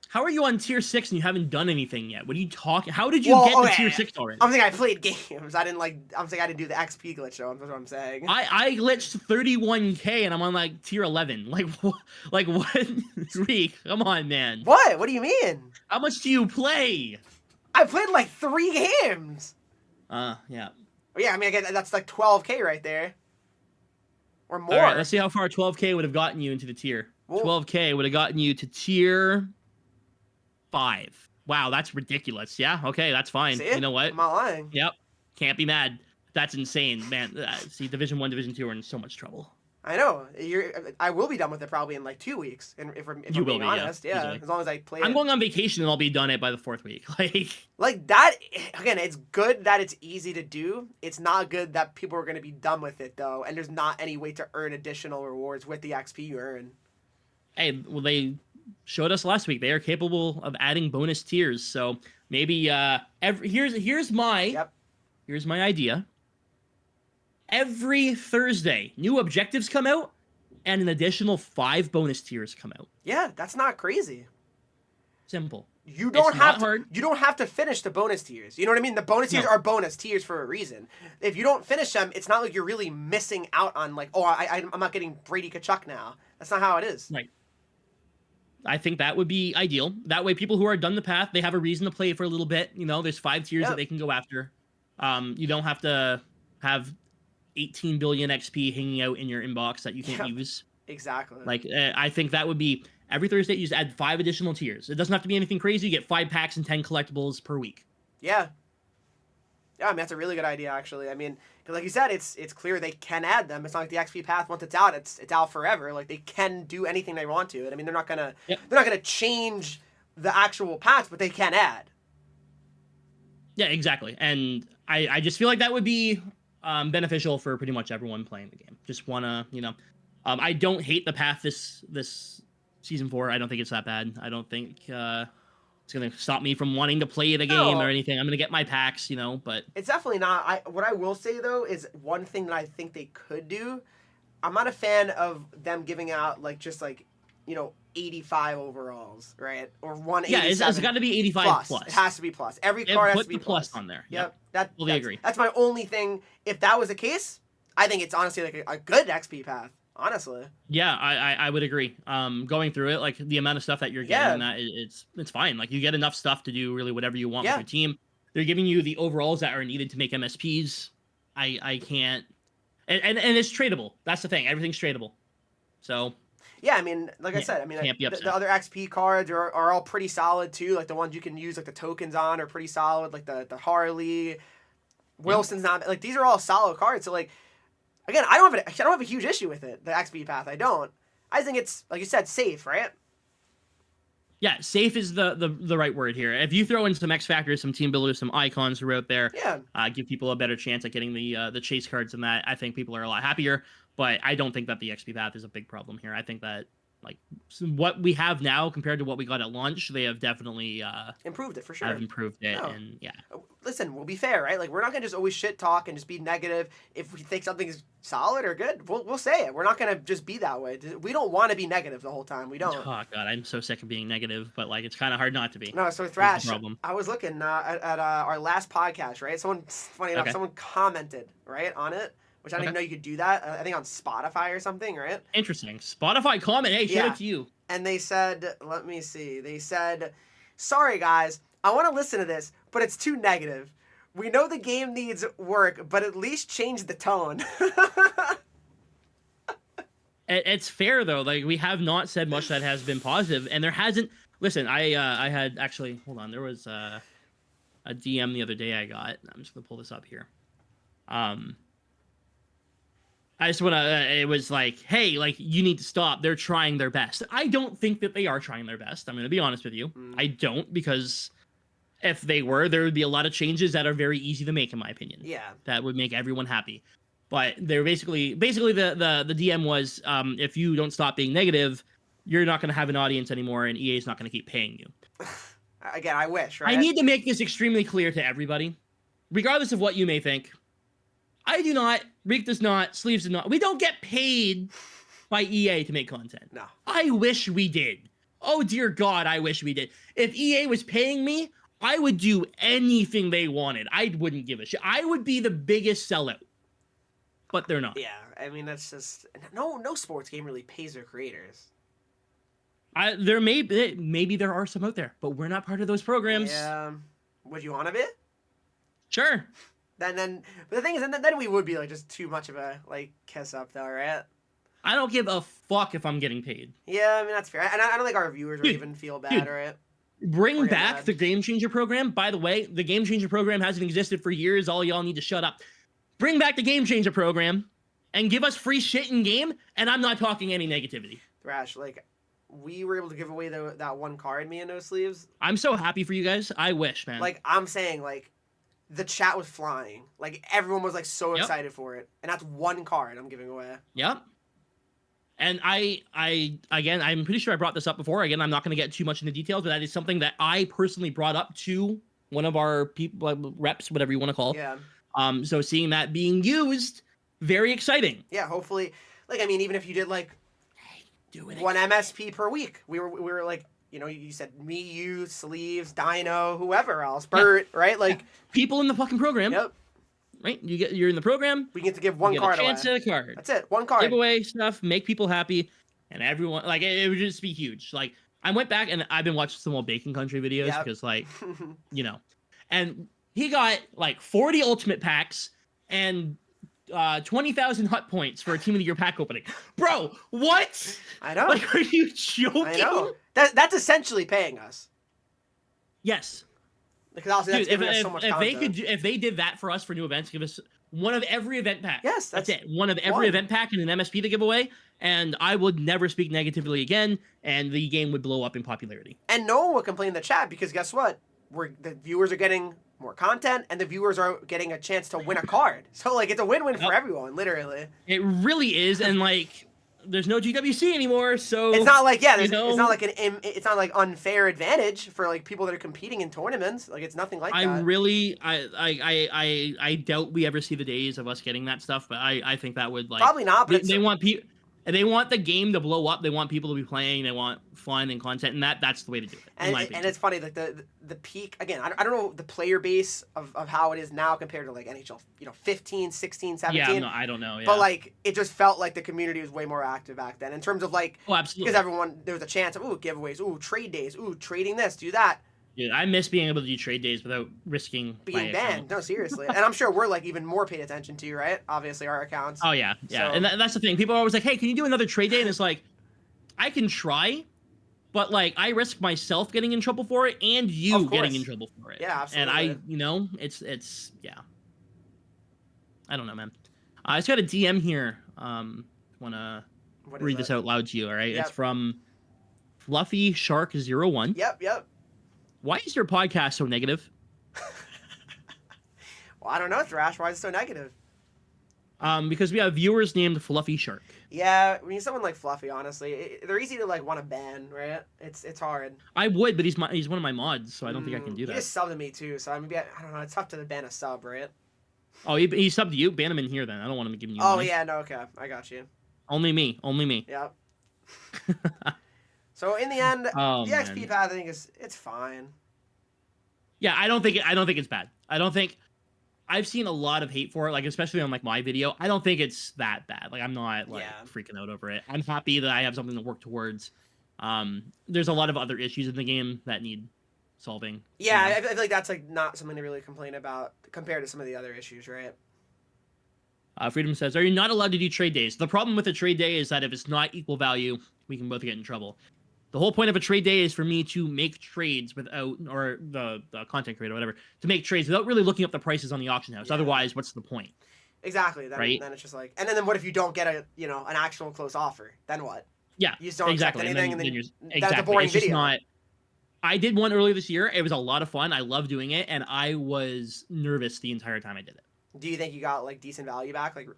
How are you on tier 6 and you haven't done anything yet? What are you talking? How did you get to tier 6 already? I'm saying I played games. I'm saying I didn't do the XP glitch, though. That's what I'm saying. I glitched 31k and I'm on like tier 11. Like what? Reek, come on, man. What? What do you mean? How much do you play? I played like 3 games. Yeah. Yeah, I mean, I guess that's like 12k right there. or more. All right, let's see how far 12K would have gotten you into the tier. Well, 12K would have gotten you to tier 5. Wow, that's ridiculous. Yeah, okay, that's fine. see? You know what? I'm not lying. Yep, can't be mad. That's insane, man. See, Division 1, Division 2 are in so much trouble. I know. I will be done with it probably in like 2 weeks. And if I'm being honest, yeah. Easily. As long as I play I'm it. going on vacation and I'll be done it by the 4th week. Like that, again, it's good that it's easy to do. It's not good that people are going to be done with it, though. And there's not any way to earn additional rewards with the XP you earn. Hey, well, they showed us last week. They are capable of adding bonus tiers. So maybe here's my idea. Every Thursday, new objectives come out, and an additional 5 bonus tiers come out. Yeah, that's not crazy. Simple. You don't have to finish the bonus tiers. You know what I mean? The bonus tiers are bonus tiers for a reason. If you don't finish them, it's not like you're really missing out on like, oh, I'm not getting Brady Kachuk now. That's not how it is. Right. I think that would be ideal. That way, people who are done the path, they have a reason to play for a little bit. You know, there's 5 tiers that they can go after. You don't have to have 18 billion XP hanging out in your inbox that you can't use. Exactly. Like, I think that would be every Thursday. You just add 5 additional tiers. It doesn't have to be anything crazy. You get 5 packs and 10 collectibles per week. Yeah. Yeah, I mean, that's a really good idea, actually. I mean, because like you said, it's clear they can add them. It's not like the XP path, once it's out, it's out forever. Like, they can do anything they want to. And I mean, they're not gonna change the actual paths, but they can add. Yeah, exactly. And I just feel like that would be beneficial for pretty much everyone playing the game. Just wanna, I don't hate the path this season 4. I don't think it's that bad. I don't think it's gonna stop me from wanting to play the game or anything. I'm gonna get my packs, but it's definitely not. What I will say though is one thing that I think they could do. I'm not a fan of them giving out just 85 overalls, right? Or 187. Yeah, it's got to be 85 plus. It has to be plus. Every card has to be plus on there. Yep. Fully agree. That's my only thing. If that was the case, I think it's honestly like a good XP path. Honestly. Yeah, I would agree. Going through it, like the amount of stuff that you're getting, it's fine. Like you get enough stuff to do really whatever you want with your team. They're giving you the overalls that are needed to make MSPs. I can't, and it's tradable. That's the thing. Everything's tradable. So. Yeah, I mean, like I said, the other XP cards are all pretty solid too. Like the ones you can use like the tokens on are pretty solid. Like the Harley, Wilson's not like these are all solid cards. So like, again, I don't have a huge issue with it. The XP path, I don't. I think it's like you said, safe, right? Yeah, safe is the right word here. If you throw in some X factors, some team builders, some icons who are out there, give people a better chance at getting the chase cards and that, I think people are a lot happier. But I don't think that the XP path is a big problem here. I think that what we have now compared to what we got at launch, they have definitely improved it for sure. Have improved it, and yeah. Listen, we'll be fair, right? Like we're not gonna just always shit talk and just be negative. If we think something is solid or good, we'll say it. We're not gonna just be that way. We don't want to be negative the whole time. We don't. Oh god, I'm so sick of being negative, but it's kind of hard not to be. No, so Thrash, I was looking at our last podcast, right? Someone commented right on it. Which I didn't even know you could do that. I think on Spotify or something, right? Interesting. Spotify comment. Hey, shout out to you. And they said, let me see. They said, sorry guys, I want to listen to this, but it's too negative. We know the game needs work, but at least change the tone. It's fair though. Like we have not said much that has been positive, and there hasn't. Listen, I had actually hold on. There was a DM the other day I got. I'm just gonna pull this up here. I just want to, it was like, hey, you need to stop. They're trying their best. I don't think that they are trying their best. I'm going to be honest with you. I don't, because if they were, there would be a lot of changes that are very easy to make, in my opinion. Yeah. That would make everyone happy. But they're basically the DM was, if you don't stop being negative, you're not going to have an audience anymore, and EA is not going to keep paying you. Again, I wish, right? I need to make this extremely clear to everybody, regardless of what you may think. I do not, Reek does not, Sleeves does not. We don't get paid by EA to make content. No. I wish we did. Oh, dear God, I wish we did. If EA was paying me, I would do anything they wanted. I wouldn't give a shit. I would be the biggest sellout. But they're not. Yeah, I mean, that's just... No sports game really pays their creators. There maybe there are some out there, but we're not part of those programs. Yeah. Would you want to be? Sure. But the thing is, then we would be just too much of a kiss up though, right? I don't give a fuck if I'm getting paid. Yeah, I mean, that's fair. And I don't think our viewers would even feel bad, right? Bring back the Game Changer program. By the way, the Game Changer program hasn't existed for years. All y'all need to shut up. Bring back the Game Changer program and give us free shit in game, and I'm not talking any negativity. Thrash, like, we were able to give away that one card, me and No Sleeves. I'm so happy for you guys. I wish, man. Like, I'm saying, like, the chat was flying. Like, everyone was, like, so excited for it. And that's one card I'm giving away. Yep. And again, I'm pretty sure I brought this up before. Again, I'm not going to get too much into details, but that is something that I personally brought up to one of our people, reps, whatever you want to call. Yeah. So seeing that being used, very exciting. Yeah, hopefully, like, I mean, even if you did, like, do it one MSP per week, we were like, you know, you said me, you, Sleeves, Dino, whoever else, Bert, right? Like, people in the fucking program. Yep. Right? You're in the program. We get to give one card a chance away. At a card. That's it. One card. Giveaway stuff, make people happy, and everyone, like, it would just be huge. Like, I went back and I've been watching some old Bacon Country videos because, like, you know, and he got like 40 ultimate packs and 20,000 hut points for a Team of the Year pack opening. Bro, what? I know. Like, are you joking? I know. That's essentially paying us. Yes. Because obviously that's giving us so much content. If they did that for us for new events, give us one of every event pack. Yes, that's it. One of every event pack and an MSP to give away, and I would never speak negatively again, and the game would blow up in popularity. And no one would complain in the chat because guess what? The viewers are getting more content, and the viewers are getting a chance to win a card. So, like, it's a win-win for everyone, literally. It really is, and, like, there's no GWC anymore, so it's not like it's not like unfair advantage for, like, people that are competing in tournaments. Like, it's nothing like that. I doubt we ever see the days of us getting that stuff, but I think that would, like, probably not. But they want people. They want the game to blow up. They want people to be playing. They want fun and content, and that's the way to do it. And it's funny, like the peak again. I don't know the player base of how it is now compared to like NHL, 15, 16, 17. Yeah, no, I don't know. Yeah. But like it just felt like the community was way more active back then in terms of like. Oh, absolutely. Because there was a chance of giveaways, trade days, trading this, do that. Dude, I miss being able to do trade days without risking being banned. No, seriously. And I'm sure we're like even more paid attention to, right? Obviously, our accounts. Oh yeah. So. And that's the thing. People are always like, "Hey, can you do another trade day?" And it's like, I can try, but like I risk myself getting in trouble for it and you getting in trouble for it. Yeah, absolutely. And it's yeah. I don't know, man. I just got a DM here. Wanna read this out loud to you? All right. Yep. It's from Fluffy Shark 01. Yep. Why is your podcast so negative? Well, I don't know, Thrash. Why is it so negative? Because we have viewers named Fluffy Shark. Yeah, we need someone like Fluffy, honestly. They're easy to, like, want to ban, right? It's hard. I would, but he's one of my mods, so I don't think I can do that. He just subbed to me, too, so I don't know. It's tough to ban a sub, right? Oh, he subbed to you? Ban him in here, then. I don't want him giving you money. Oh, yeah, no, okay. I got you. Only me. Yep. So in the end, the XP path, I think it's fine. Yeah, I don't think it's bad. I don't think I've seen a lot of hate for it, like especially on like my video. I don't think it's that bad. Like I'm not like freaking out over it. I'm happy that I have something to work towards. There's a lot of other issues in the game that need solving. Yeah, I feel like that's like not something to really complain about compared to some of the other issues, right? Freedom says, "Are you not allowed to do trade days? The problem with a trade day is that if it's not equal value, we can both get in trouble. The whole point of a trade day is for me to make trades without, or the content creator, whatever, to make trades without really looking up the prices on the auction house. Yeah. Otherwise, what's the point?" Exactly. Then it's just like, and then what if you don't get an actual close offer? Then what? Yeah, you just don't accept anything, and then that's a boring video. I did one earlier this year. It was a lot of fun. I love doing it, and I was nervous the entire time I did it. Do you think you got like decent value back? Like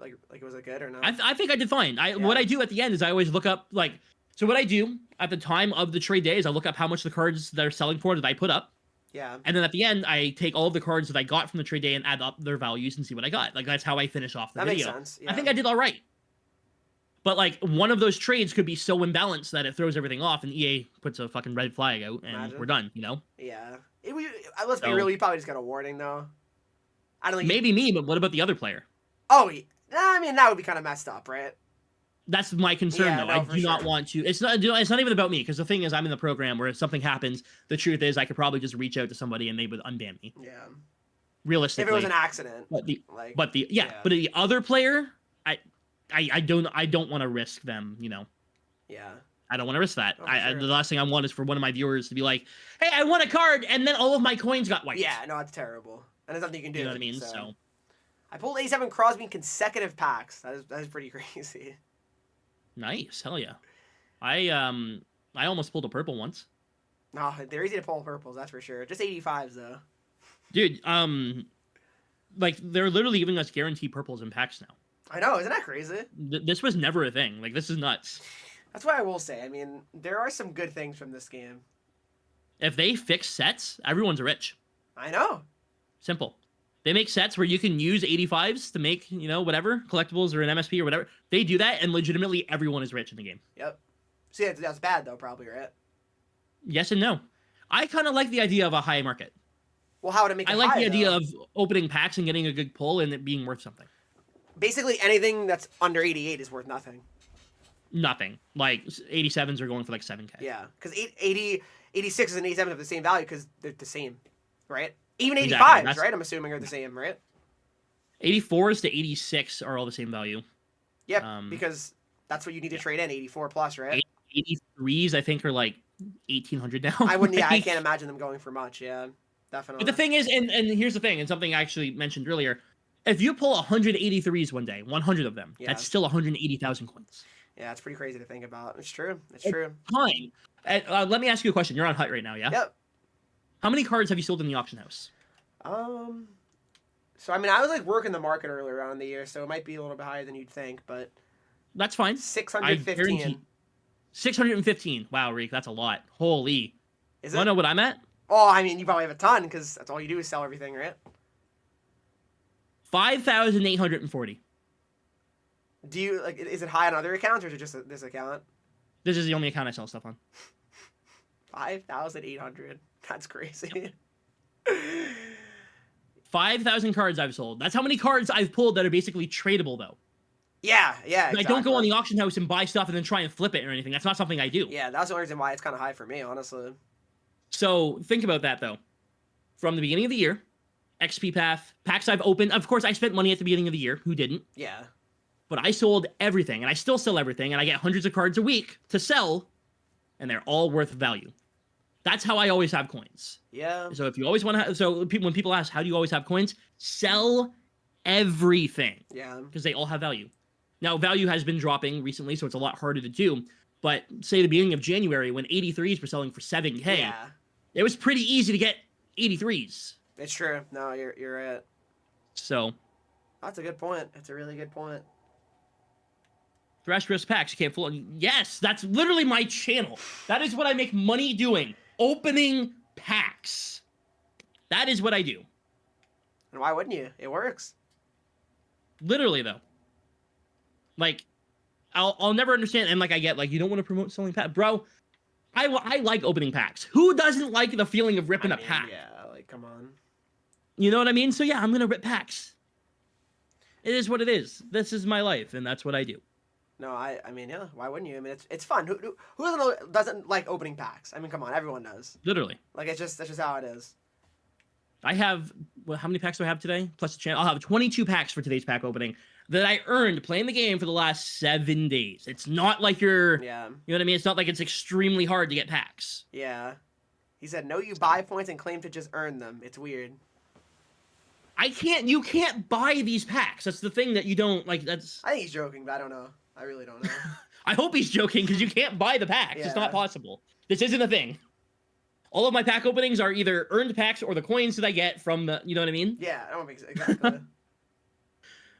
was it good or not? I think I did fine. What I do at the end is I always look up like. So what I do at the time of the trade day is I look up how much the cards that are selling for that I put up. Yeah. And then at the end, I take all of the cards that I got from the trade day and add up their values and see what I got. Like, that's how I finish off the video. That makes sense. Yeah. I think I did all right. But, like, one of those trades could be so imbalanced that it throws everything off and EA puts a fucking red flag out and we're done, you know? Yeah. Let's be real, you probably just got a warning, though. I don't think maybe me, but what about the other player? Oh, I mean, that would be kind of messed up, right? That's my concern, though. I do not want to. It's not even about me, because the thing is, I'm in the program where if something happens, the truth is I could probably just reach out to somebody and they would unban me. Yeah. Realistically. If it was an accident. But the other player, I don't want to risk them, Yeah. I don't want to risk that. Oh, sure. The last thing I want is for one of my viewers to be like, "Hey, I won a card," and then all of my coins got wiped. Yeah, no, it's terrible. And there's nothing you can do. You know what I mean? So I pulled 87 Crosby in consecutive packs. That is pretty crazy. nice, hell yeah. I almost pulled a purple once. No, they're easy to pull purples, that's for sure. Just 85s though. Dude, like they're literally giving us guaranteed purples in packs now. I know, isn't that crazy? This was never a thing. Like, this is nuts. That's what I will say. I mean, there are some good things from this game. If they fix sets, everyone's rich. I know. Simple. They make sets where you can use 85s to make, whatever, collectibles or an MSP or whatever. They do that, and legitimately everyone is rich in the game. Yep. See, that's bad, though, probably, right? Yes and no. I kind of like the idea of a high market. Well, how would it make it I like high, the idea though? of opening packs and getting a good pull and it being worth something. Basically, anything that's under 88 is worth nothing. Nothing. Like, 87s are going for like 7K. Yeah, because 86s and 87s have the same value because they're the same, right? Even 85s, Exactly. right? I'm assuming are the same, right? 84s to 86 are all the same value. Yep, because that's what you need to trade in, 84 plus, right? 83s, I think, are like 1,800 now. I wouldn't. Yeah, I can't imagine them going for much. Yeah, definitely. But the thing is, and here's the thing, and something I actually mentioned earlier, if you pull 183s one day, 100 of them, Yeah. that's still 180,000 coins. Yeah, it's pretty crazy to think about. It's true. It's true. Fine. Let me ask you a question. You're on Hut right now, yeah? Yep. How many cards have you sold in the auction house? So I mean, I was like working the market earlier on in the year, so it might be a little bit higher than you'd think, but That's fine. 615. 615. Wow, Reek, that's a lot. Holy. Is Want to it? know what I'm at? Oh, I mean, you probably have a ton because that's all you do is sell everything, right? 5,840. Do you like? Is it high on other accounts or is it just this account? This is the only account I sell stuff on. 5,800. That's crazy. 5,000 cards I've sold. That's how many cards I've pulled that are basically tradable, though. Yeah. Exactly. I don't go on the auction house and buy stuff and then try and flip it or anything. That's not something I do. Yeah, that's the only reason why it's kind of high for me, honestly. So think about that, though. From the beginning of the year, XP Path, packs I've opened. Of course, I spent money at the beginning of the year. Who didn't? Yeah. But I sold everything, and I still sell everything, and I get hundreds of cards a week to sell, and they're all worth value. That's how I always have coins. Yeah. So if you always want to have, so when people ask, how do you always have coins? Sell everything. Yeah. Because they all have value. Now, value has been dropping recently, so it's a lot harder to do. But say the beginning of January, when 83s were selling for 7K, Yeah. it was pretty easy to get 83s. It's true. No, you're right. So That's a good point. That's a really good point. Thrash packs, you can't fool. Yes, that's literally my channel. That is what I make money doing. Opening packs. That is what I do. And why wouldn't you? It works. Literally, though. Like, I'll never understand. And like, I get like, you don't want to promote selling packs, bro. I like opening packs. Who doesn't like the feeling of ripping a pack? Yeah, like come on. You know what I mean? So yeah, I'm gonna rip packs. It is what it is. This is my life, and that's what I do. No, I mean, yeah. Why wouldn't you? I mean, it's fun. Who doesn't like opening packs? I mean, come on, everyone does. Literally. Like that's just how it is. I have, well, how many packs do I have today? Plus the channel. I'll have 22 packs for today's pack opening that I earned playing the game for the last 7 days. It's not like you're, Yeah. you know what I mean? It's not like it's extremely hard to get packs. Yeah. He said, "No, you buy points and claim to just earn them." It's weird. You can't buy these packs. That's the thing that you don't, like, that's... I think he's joking, but I don't know. I really don't know. I hope he's joking, because you can't buy the packs. It's not possible. This isn't a thing. All of my pack openings are either earned packs or the coins that I get from the, you know what I mean? Yeah, I don't think exactly.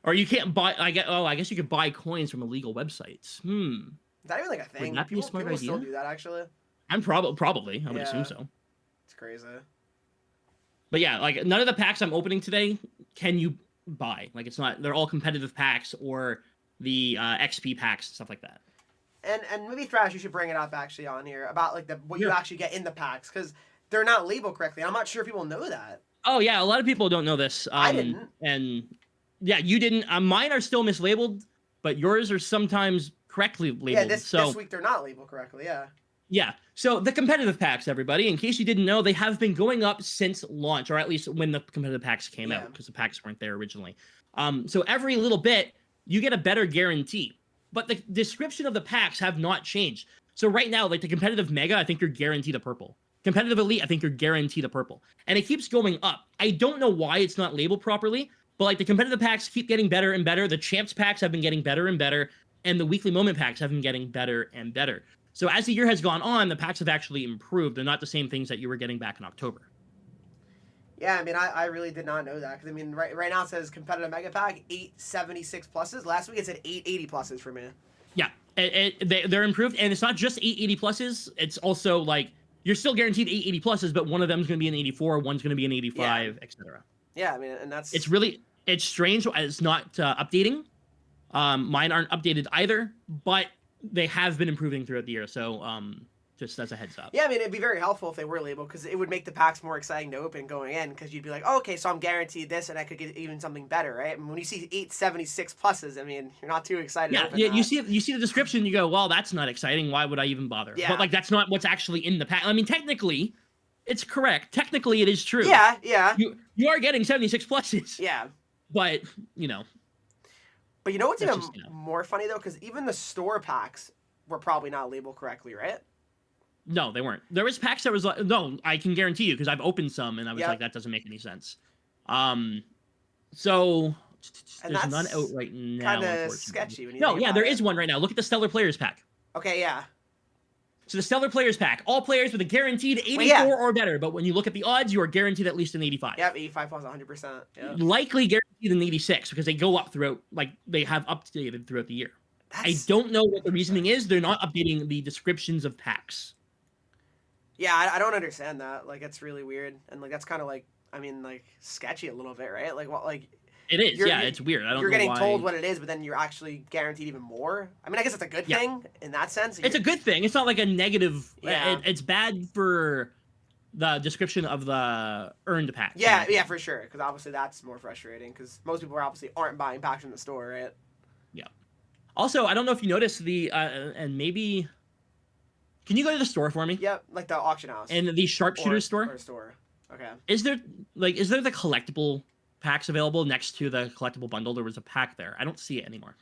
Or you can't buy, I guess you could buy coins from illegal websites. Is that even like a thing? Would that be a smart people still idea? do that, actually. I'm probably. I would assume Yeah. so. It's crazy. But yeah, like, none of the packs I'm opening today can you buy. Like, it's not, they're all competitive packs or the XP packs, stuff like that. And maybe Thrash, you should bring it up actually on here about like what you Yeah. actually get in the packs because they're not labeled correctly. I'm not sure if people know that. Oh yeah, a lot of people don't know this. I didn't. And yeah, you didn't. Mine are still mislabeled, but yours are sometimes correctly labeled. Yeah, this so week they're not labeled correctly. Yeah. yeah, so the competitive packs, everybody, in case you didn't know, they have been going up since launch, or at least when the competitive packs came out, because the packs weren't there originally. So every little bit, you get a better guarantee. But the description of the packs have not changed. So right now, like the competitive Mega, I think you're guaranteed a purple. Competitive Elite, I think you're guaranteed a purple. And it keeps going up. I don't know why it's not labeled properly, but like the competitive packs keep getting better and better. The Champs packs have been getting better and better. And the Weekly Moment packs have been getting better and better. So as the year has gone on, the packs have actually improved. They're not the same things that you were getting back in October. Yeah, I mean, I really did not know that. Because, I mean, right now it says competitive Mega Pack, 876 pluses. Last week it said 880 pluses for me. Yeah, they're improved. And it's not just 880 pluses. It's also like, you're still guaranteed 880 pluses, but one of them is going to be an 84, one's going to be an 85, etc. Yeah, I mean, and that's... It's strange. It's not updating. Mine aren't updated either, but they have been improving throughout the year. So, just as a heads up. Yeah, I mean, it'd be very helpful if they were labeled, because it would make the packs more exciting to open going in, because you'd be like, oh, okay, so I'm guaranteed this, and I could get even something better, right? I mean, when you see 876 pluses, I mean, you're not too excited to open that. You see the description, you go, well, that's not exciting. Why would I even bother? Yeah. But, like, that's not what's actually in the pack. I mean, technically, it's correct. Technically, it is true. Yeah, yeah. You are getting 76 pluses. Yeah. But, you know. But you know what's even more funny, though? Because even the store packs were probably not labeled correctly, right? No, they weren't. There was packs that was like, no, I can guarantee you, because I've opened some, and I was like, that doesn't make any sense. So there's none out right now. Kind of sketchy. When you there is one right now. Look at the Stellar Players pack. Okay, yeah. So the Stellar Players pack, all players with a guaranteed 84 or better, but when you look at the odds, you are guaranteed at least an 85. Yep, 85 plus 100%. Yep. Likely guaranteed an 86, because they go up throughout, like, they have updated throughout the year. I don't know what the reasoning is. They're not updating the descriptions of packs. Yeah, I don't understand that. Like, it's really weird. And, like, that's kind of, like, I mean, like, sketchy a little bit, right? Like, what, like... It is, it's weird. I don't know You're getting why. told what it is, but then you're actually guaranteed even more. I mean, I guess it's a good thing in that sense. It's a good thing. It's not like a negative... Yeah. It's bad for the description of the earned pack. Yeah, for sure. Because obviously that's more frustrating, because most people obviously aren't buying packs from the store, right? Yeah. Also, I don't know if you noticed the... and maybe... Can you go to the store for me? Yep, like the auction house. And the Sharpshooters store? Or store. Okay. Is there the collectible packs available next to the collectible bundle? There was a pack there. I don't see it anymore.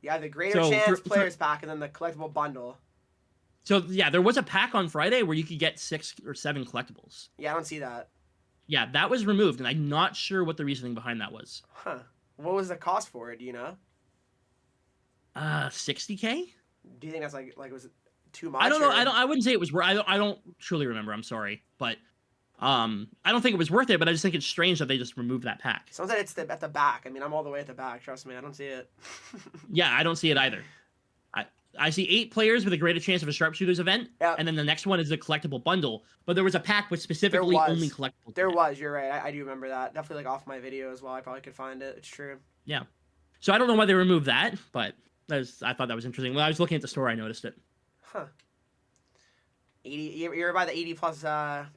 Yeah, the Greater Chance Players pack and then the collectible bundle. So, yeah, there was a pack on Friday where you could get 6 or 7 collectibles. Yeah, I don't see that. Yeah, that was removed, and I'm not sure what the reasoning behind that was. Huh. What was the cost for it, do you know? 60K? Do you think that's like was it too much? I don't know. I wouldn't say it was worth. I don't truly remember. I'm sorry, but I don't think it was worth it. But I just think it's strange that they just removed that pack. Someone said it's at the back. I mean, I'm all the way at the back. Trust me, I don't see it. Yeah, I don't see it either. I see 8 players with a greater chance of a Sharpshooters event, and then the next one is the collectible bundle. But there was a pack with specifically only collectibles. There was. You're right. I do remember that. Definitely like off my video as well. I probably could find it. It's true. Yeah. So I don't know why they removed that, but. I thought that was interesting. When I was looking at the store, I noticed it. Huh. 80. You ever buy the 80 plus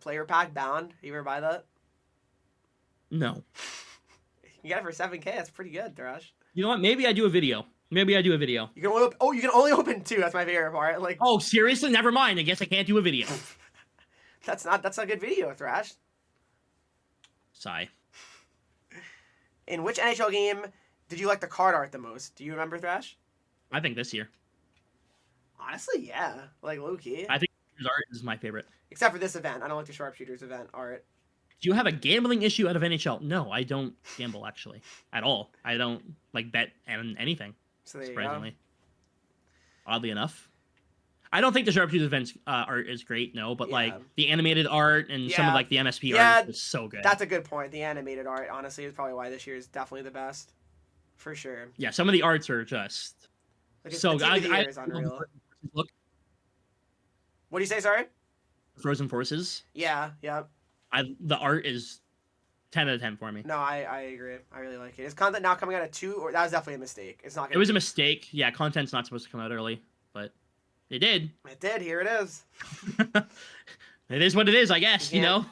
player pack bound? You ever buy that? No. You got it for 7K. That's pretty good, Thrash. You know what? Maybe I do a video. You can only open 2. That's my favorite part. Like. Oh, seriously? Never mind. I guess I can't do a video. That's a good video, Thrash. Sigh. In which NHL game did you like the card art the most? Do you remember, Thrash? I think this year. Honestly, yeah. Like, low-key. I think art is my favorite. Except for this event. I don't like the Sharpshooters event art. Do you have a gambling issue out of NHL? No, I don't gamble, actually. At all. I don't, like, bet on anything. So there surprisingly. You go. Oddly enough. I don't think the Sharpshooters event art is great, no. But, like, the animated art and some of, like, the MSP art is so good. That's a good point. The animated art, honestly, is probably why this year is definitely the best. For sure. Yeah, some of the arts are just... Like so good. Is unreal. Look. What do you say, sorry? Frozen Forces. Yeah. The art is 10 out of 10 for me. No, I agree. I really like it. Is content now coming out at 2? Or that was definitely a mistake. It's not. It was a mistake. Yeah, content's not supposed to come out early, but it did. It did. Here it is. It is what it is, I guess. Yeah. You know.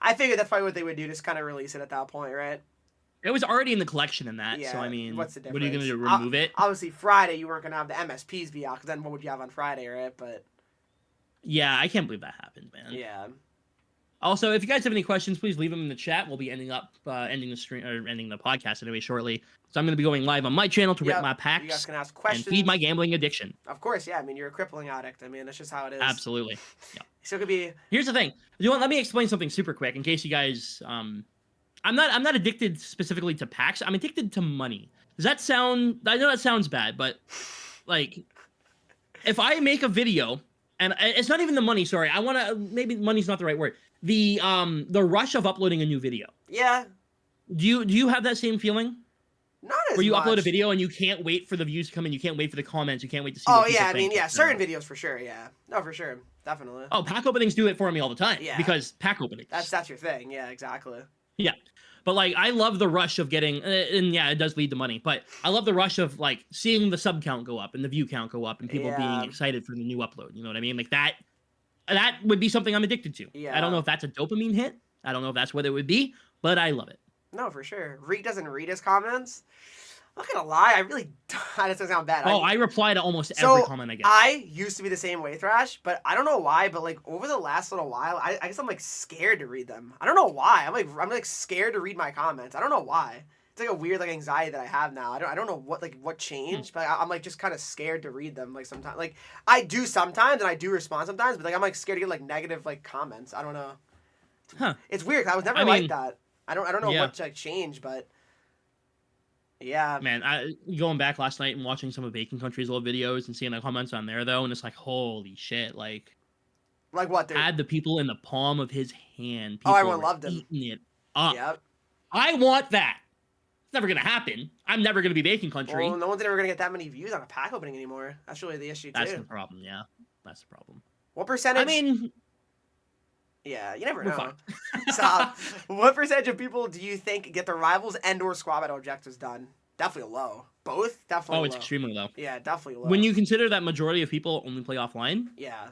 I figured that's probably what they would do. Just kind of release it at that point, right? It was already in the collection in that, so I mean, what's the difference? What are you going to do, remove it? Obviously, Friday, you weren't going to have the MSPs be out, because then what would you have on Friday, right? But yeah, I can't believe that happened, man. Yeah. Also, if you guys have any questions, please leave them in the chat. We'll be ending the stream or ending the podcast anyway shortly. So I'm going to be going live on my channel to rip my You guys packs can ask and questions. feed my gambling addiction. Of course, yeah. I mean, you're a crippling addict. I mean, that's just how it is. Absolutely. Yeah. So it could be. Here's the thing. Let me explain something super quick in case you guys. I'm not addicted specifically to packs. I'm addicted to money. Does that sound? I know that sounds bad, but like, if I make a video and it's not even the money. Sorry, I want to. Maybe money's not the right word. The rush of uploading a new video. Yeah. Do you have that same feeling? Not as where you much. upload a video and you can't wait for the views to come in, you can't wait for the comments, you can't wait to see. Oh yeah, I mean, yeah, certain videos for sure. Yeah, no, for sure, definitely. Oh, pack openings do it for me all the time. Yeah, because pack openings. That's your thing. Yeah, exactly. Yeah, but like I love the rush of getting, and yeah, it does lead to money. But I love the rush of like seeing the sub count go up and the view count go up and people being excited for the new upload. You know what I mean? Like that would be something I'm addicted to. Yeah. I don't know if that's a dopamine hit. I don't know if that's what it would be, but I love it. No, for sure. Reek doesn't read his comments. I'm not gonna lie, I really that doesn't sound bad. I reply to almost every comment I get. I used to be the same way, Thrash, but I don't know why. But like over the last little while, I guess I'm like scared to read them. I don't know why. I'm like scared to read my comments. I don't know why. It's like a weird like anxiety that I have now. I don't know what changed, but I'm like just kind of scared to read them. Like sometimes, like I do sometimes, and I do respond sometimes, but like I'm like scared to get like negative like comments. I don't know. Huh? It's weird. I was never like that. I don't know what like changed, but. Yeah, man. Going back last night and watching some of Bacon Country's old videos and seeing the comments on there though, and it's like, holy shit! Like what? Had the people in the palm of his hand. People everyone loved him. Eating it up. Yep. I want that. It's never gonna happen. I'm never gonna be Bacon Country. Well, no one's ever gonna get that many views on a pack opening anymore. That's really the issue too. That's the problem. Yeah, that's the problem. What percentage? I mean. Yeah, you never know. Stop. What percentage of people do you think get their rivals and/or squad battle objectives done? Definitely low. Both? Definitely low. Oh, it's extremely low. Yeah, definitely low. When you consider that majority of people only play offline? Yeah.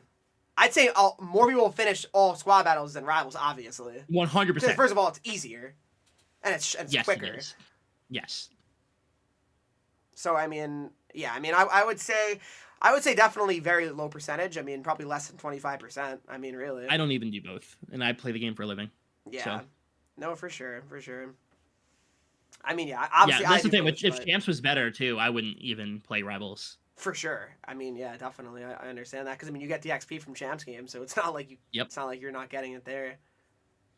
I'd say more people will finish all squad battles than rivals, obviously. 100%. Because first of all, it's easier. And it's yes, quicker. It is. Yes. So, I mean, yeah, I mean, I would say definitely very low percentage. I mean, probably less than 25%. I mean, really. I don't even do both, and I play the game for a living. Yeah. So. No, for sure. I mean, yeah, obviously. Yeah, that's the thing. If Champs was better, too, I wouldn't even play Rivals. For sure. I mean, yeah, definitely. I understand that. Because, I mean, you get the XP from Champs games, so it's not like it's not like you're not getting it there.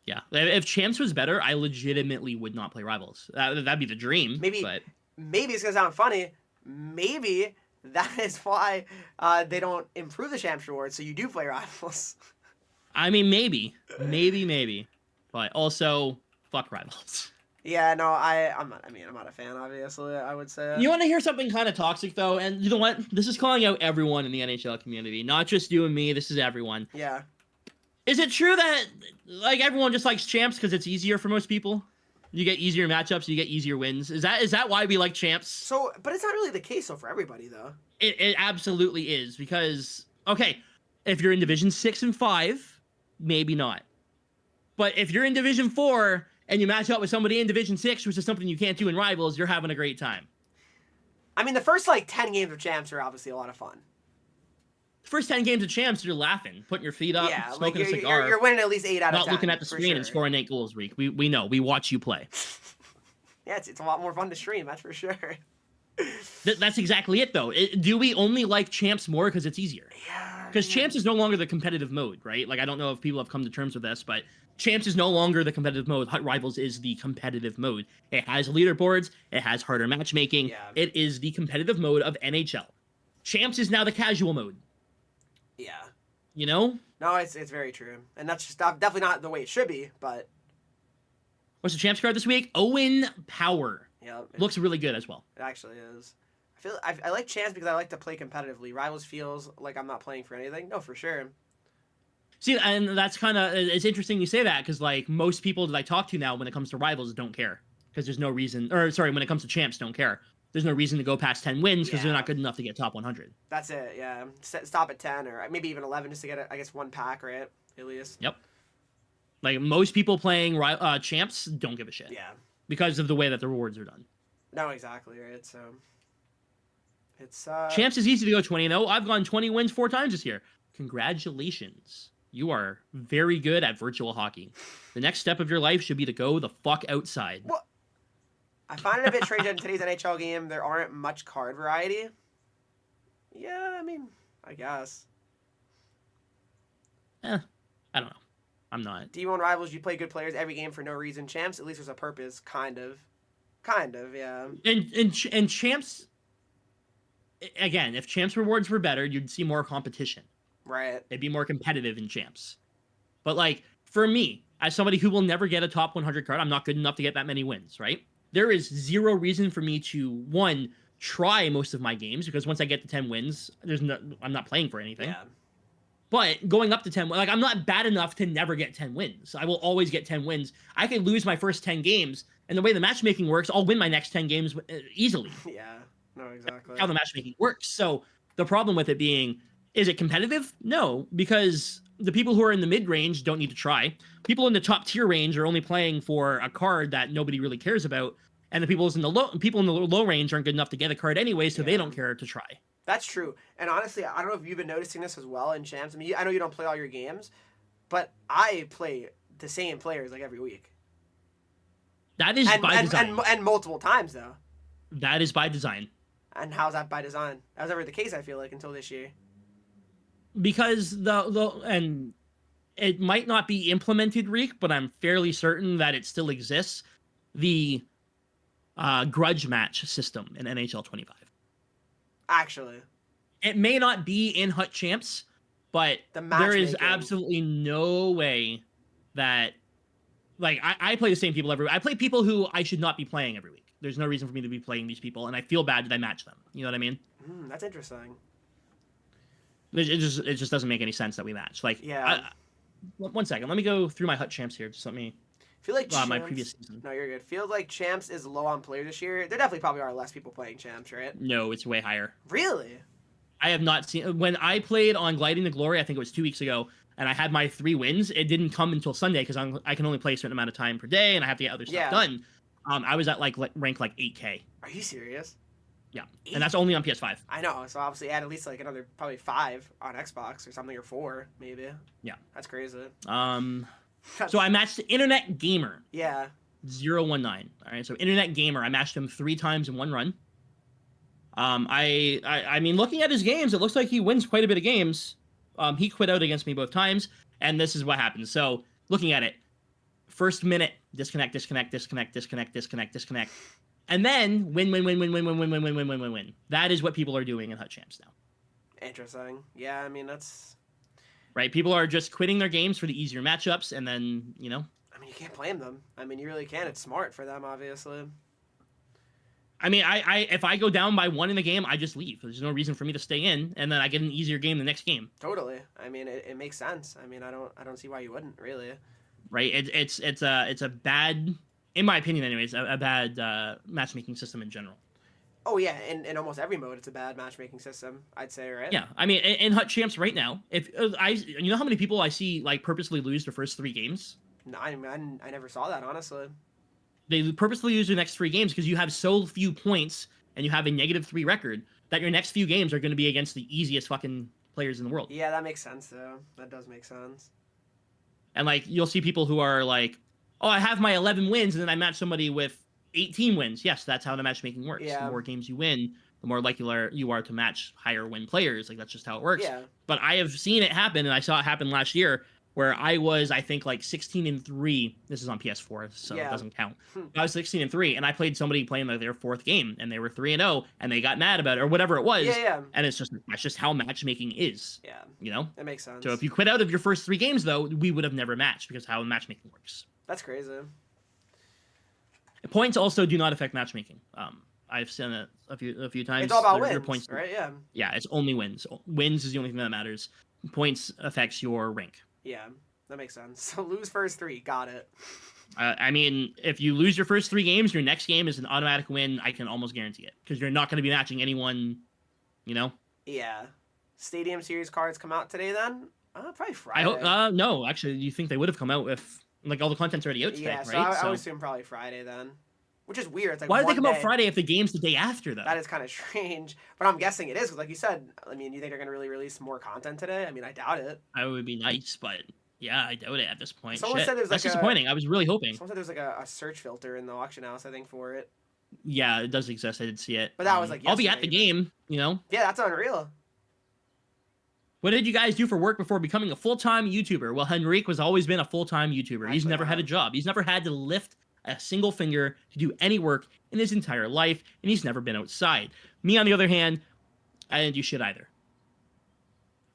Yeah. If Champs was better, I legitimately would not play Rivals. That'd be the dream. Maybe it's going to sound funny. Maybe that is why they don't improve the Champs reward, so you do play Rivals. I mean, maybe. But also, fuck Rivals. Yeah, no, I'm not a fan, obviously, I would say. You want to hear something kind of toxic, though? And you know what? This is calling out everyone in the NHL community. Not just you and me. This is everyone. Yeah. Is it true that, like, everyone just likes Champs because it's easier for most people? You get easier matchups, you get easier wins. Is that why we like Champs? So, but it's not really the case, though, for everybody, though. It absolutely is, because, okay, if you're in Division 6 and 5, maybe not. But if you're in Division 4... and you match up with somebody in Division 6, which is something you can't do in Rivals, you're having a great time. I mean, the first, 10 games of Champs are obviously a lot of fun. The first 10 games of Champs, you're laughing, putting your feet up, smoking a cigar. You're winning at least 8 out of 10. Not looking at the screen and scoring 8 goals, Reek. We know. We watch you play. Yeah, it's a lot more fun to stream, that's for sure. That's exactly it, though. Do we only like Champs more because it's easier? Yeah. Because Champs is no longer the competitive mode, right? Like, I don't know if people have come to terms with this, but Champs is no longer the competitive mode. Rivals is the competitive mode. It has leaderboards. It has harder matchmaking. Yeah. It is the competitive mode of NHL. Champs is now the casual mode. Yeah. You know? No, it's very true. And that's just definitely not the way it should be, but... What's the Champs card this week? Owen Power. Yeah. Looks really good as well. It actually is. I like Champs because I like to play competitively. Rivals feels like I'm not playing for anything. No, for sure. See, and that's kind of, it's interesting you say that, because, like, most people that I talk to now when it comes to Rivals don't care. Because there's no reason, or sorry, when it comes to Champs, don't care. There's no reason to go past 10 wins because they're not good enough to get top 100. That's it, yeah. Stop at 10 or maybe even 11 just to get, I guess, one pack, right? At least. Yep. Like, most people playing Champs don't give a shit. Yeah. Because of the way that the rewards are done. No, exactly, right? So, it's... Champs is easy to go 20-0. I've gone 20 wins 4 times this year. Congratulations. You are very good at virtual hockey. The next step of your life should be to go the fuck outside. Well, I find it a bit strange that in today's NHL game there aren't much card variety. Yeah, I mean, I guess. I don't know. I'm not. D1 Rivals, you play good players every game for no reason. Champs, at least there's a purpose. Kind of, yeah. And champs, again, if champs rewards were better, you'd see more competition. Right. It'd be more competitive in champs. But like for me, as somebody who will never get a top 100 card, I'm not good enough to get that many wins, right? There is zero reason for me to, one, try most of my games, because once I get to 10 wins, I'm not playing for anything. Yeah. But going up to 10, like, I'm not bad enough to never get 10 wins. I will always get 10 wins. I can lose my first 10 games, and the way the matchmaking works, I'll win my next 10 games easily. Yeah, no, exactly. That's how the matchmaking works. So the problem with it being, is it competitive? No, because the people who are in the mid-range don't need to try. People in the top tier range are only playing for a card that nobody really cares about, and the people in the low range aren't good enough to get a card anyway, so they don't care to try. That's true. And honestly, I don't know if you've been noticing this as well in champs. I mean, I know you don't play all your games, but I play the same players like every week. That is by design. And multiple times, though. That is by design. And how's that by design? That was never the case, I feel like, until this year. Because and it might not be implemented, Reek, but I'm fairly certain that it still exists. The grudge match system in NHL 25. Actually, it may not be in Hut Champs, but there is absolutely no way that, like, I play the same people every week. I play people who I should not be playing every week. There's no reason for me to be playing these people, and I feel bad that I match them. You know what I mean? That's interesting. It just doesn't make any sense that we match. Like, yeah. One second, let me go through my Hut Champs here. Just let me. Feel like champs, my previous season. No, you're good. Feels like champs is low on players this year. There definitely probably are less people playing champs, right? No, it's way higher. Really? I have not seen, when I played on Gliding to Glory, I think it was 2 weeks ago, and I had my 3 wins. It didn't come until Sunday because I can only play a certain amount of time per day, and I have to get other stuff done. I was at rank 8K. Are you serious? Yeah, and that's only on PS5. I know. So obviously, add at least like another probably 5 on Xbox or something, or 4 maybe. Yeah, that's crazy. So I matched the Internet Gamer. Yeah. 019. All right. So Internet Gamer, I matched him 3 times in one run. I mean, looking at his games, it looks like he wins quite a bit of games. He quit out against me both times, and this is what happened. So looking at it, first minute, disconnect, and then win. That is what people are doing in Hut Champs now. Interesting. Yeah, I mean that's. Right, people are just quitting their games for the easier matchups, and then, you know. I mean, you can't blame them. I mean, you really can't. It's smart for them, obviously. I mean, if I go down by 1 in the game, I just leave. There's no reason for me to stay in, and then I get an easier game the next game. Totally. I mean, it makes sense. I mean, I don't see why you wouldn't, really. Right. It's a bad, in my opinion, anyways, a bad matchmaking system in general. Oh yeah, in almost every mode, it's a bad matchmaking system, I'd say, right? Yeah, I mean, in Hut Champs right now, you know how many people I see like purposely lose their first 3 games? No, I never saw that, honestly. They purposely lose their next 3 games because you have so few points and you have a -3 record that your next few games are going to be against the easiest fucking players in the world. Yeah, that makes sense, though. That does make sense. And like, you'll see people who are like, oh, I have my 11 wins, and then I match somebody with 18 wins. Yes, that's how the matchmaking works. Yeah. The more games you win, the more likely you are to match higher win players. Like, that's just how it works. Yeah. But I have seen it happen, and I saw it happen last year, where I was, I think, like 16-3. This is on PS4, so it doesn't count. I was 16-3, and I played somebody playing like their 4th game, and they were 3-0, and they got mad about it, or whatever it was. Yeah. And that's just how matchmaking is. Yeah. You know? That makes sense. So if you quit out of your first 3 games, though, we would have never matched because how matchmaking works. That's crazy. Points also do not affect matchmaking. I've seen it a few times. It's all about your wins, points, right? Yeah. Yeah, it's only wins. Wins is the only thing that matters. Points affects your rank. Yeah, that makes sense. So lose first 3, got it. I mean, if you lose your first 3 games, your next game is an automatic win. I can almost guarantee it because you're not going to be matching anyone. You know. Yeah. Stadium Series cards come out today then? Probably Friday. I hope. No, actually, you think they would have come out if like all the content's already out today, yeah, so right? I would assume probably Friday then. which is weird. It's like Why did they one come out day. Friday if the game's the day after, though? That is kind of strange, but I'm guessing it is, because like you said, I mean, you think they're going to really release more content today? I mean, I doubt it. That would be nice, but yeah, I doubt it at this point. Someone Shit. said there's That's like disappointing. I was really hoping. Someone said there's like a search filter in the auction house, I think, for it. Yeah, it does exist. I did see it. But that was like I'll be at the yesterday, game, you know? Yeah, that's unreal. What did you guys do for work before becoming a full-time YouTuber? Well, Henreek has always been a full-time YouTuber. He's Actually, never had a job. He's never had to lift a single finger to do any work in his entire life, and he's never been outside. Me, on the other hand, I didn't do shit either.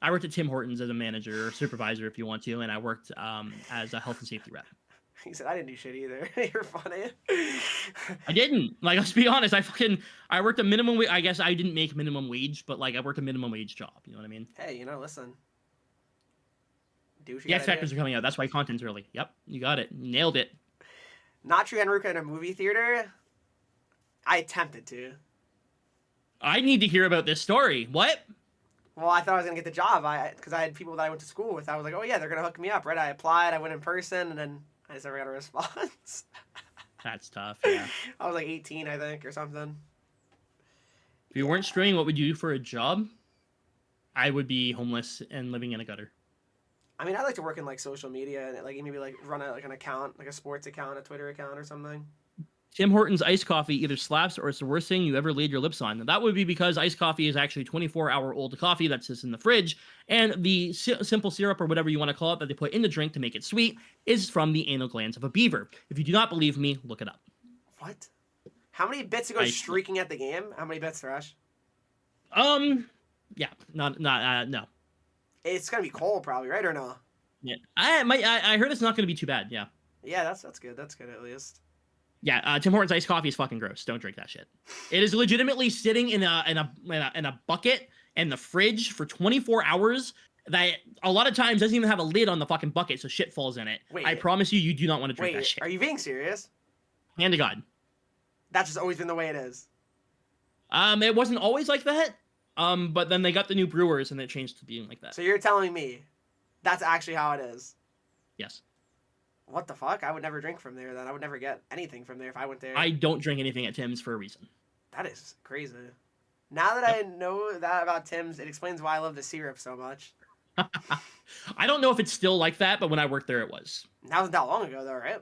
I worked at Tim Hortons as a manager or supervisor, if you want to, and I worked as a health and safety rep. He said, I didn't do shit either. You're funny. I didn't. Like, let's be honest. I worked a minimum wage. I guess I didn't make minimum wage, but like I worked a minimum wage job. You know what I mean? Hey, you know, listen. Do what you The X gotta Factors do. are coming out. That's why content's early. Yep, you got it. You nailed it. Not true, Henreek, in a movie theater. I attempted to. I need to hear about this story. What? Well, I thought I was gonna get the job. Because I had people that I went to school with. I was like, oh yeah, they're gonna hook me up, right? I applied. I went in person, and then I just never got a response. That's tough. Yeah. I was like 18, I think, or something. If you weren't streaming, what would you do for a job? I would be homeless and living in a gutter. I mean, I like to work in like social media and like maybe like run an account, like a sports account, a Twitter account, or something. Tim Hortons iced coffee either slaps or it's the worst thing you ever laid your lips on. That would be because iced coffee is actually 24-hour-old coffee that sits in the fridge, and the simple syrup or whatever you want to call it that they put in the drink to make it sweet is from the anal glands of a beaver. If you do not believe me, look it up. What? How many bits go streaking at the game? How many bits, Thrash? Yeah, no. It's gonna be cold, probably, right or no? Yeah, I heard it's not going to be too bad. Yeah. Yeah, that's good. That's good at least. Yeah, Tim Hortons iced coffee is fucking gross. Don't drink that shit. It is legitimately sitting in a bucket in the fridge for 24 hours. That a lot of times doesn't even have a lid on the fucking bucket, so shit falls in it. Wait, I promise you, you do not want to drink that shit. Are you being serious? Hand to God. That's just always been the way it is. It wasn't always like that. But then they got the new brewers and it changed to being like that. So you're telling me that's actually how it is? Yes. What the fuck? I would never drink from there then. I would never get anything from there if I went there. I don't drink anything at Tim's for a reason. That is crazy. Now that I know that about Tim's, it explains why I love the syrup so much. I don't know if it's still like that, but when I worked there, it was. That wasn't that long ago though, right?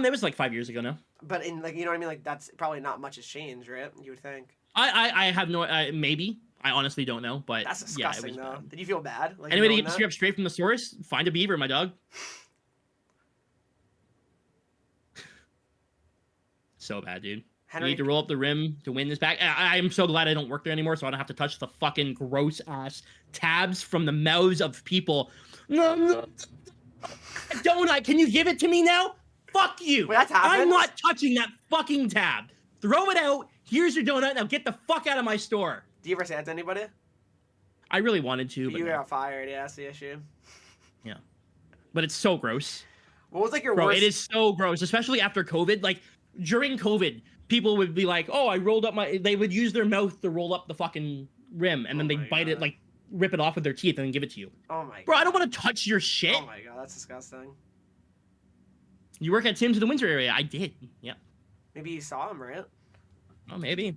It was like 5 years ago now. But in like, you know what I mean? Like that's probably not much has changed, right? You would think. I have no, maybe. I honestly don't know, but That's disgusting though. Bad. Did you feel bad? Like, anybody get the syrup straight from the source? Find a beaver, my dog. So bad, dude. You need to roll up the rim to win this back. I'm so glad I don't work there anymore, so I don't have to touch the fucking gross ass tabs from the mouths of people. No. Donut, can you give it to me now? Fuck you. Wait, that's happened? I'm not touching that fucking tab. Throw it out. Here's your donut. Now get the fuck out of my store. Do you ever say that to anybody? I really wanted to, but you no. got fired. Yeah, that's the issue. Yeah, but it's so gross. What was like your Bro, worst? it is so gross, especially after COVID. Like during COVID, people would be like, "Oh, I rolled up my." They would use their mouth to roll up the fucking rim, and then they bite it, like rip it off with their teeth, and then give it to you. Oh my god. Bro, I don't want to touch your shit. Oh my god, that's disgusting. You work at Tim's in the Windsor area. I did. Yeah. Maybe you saw him, right? Oh, maybe.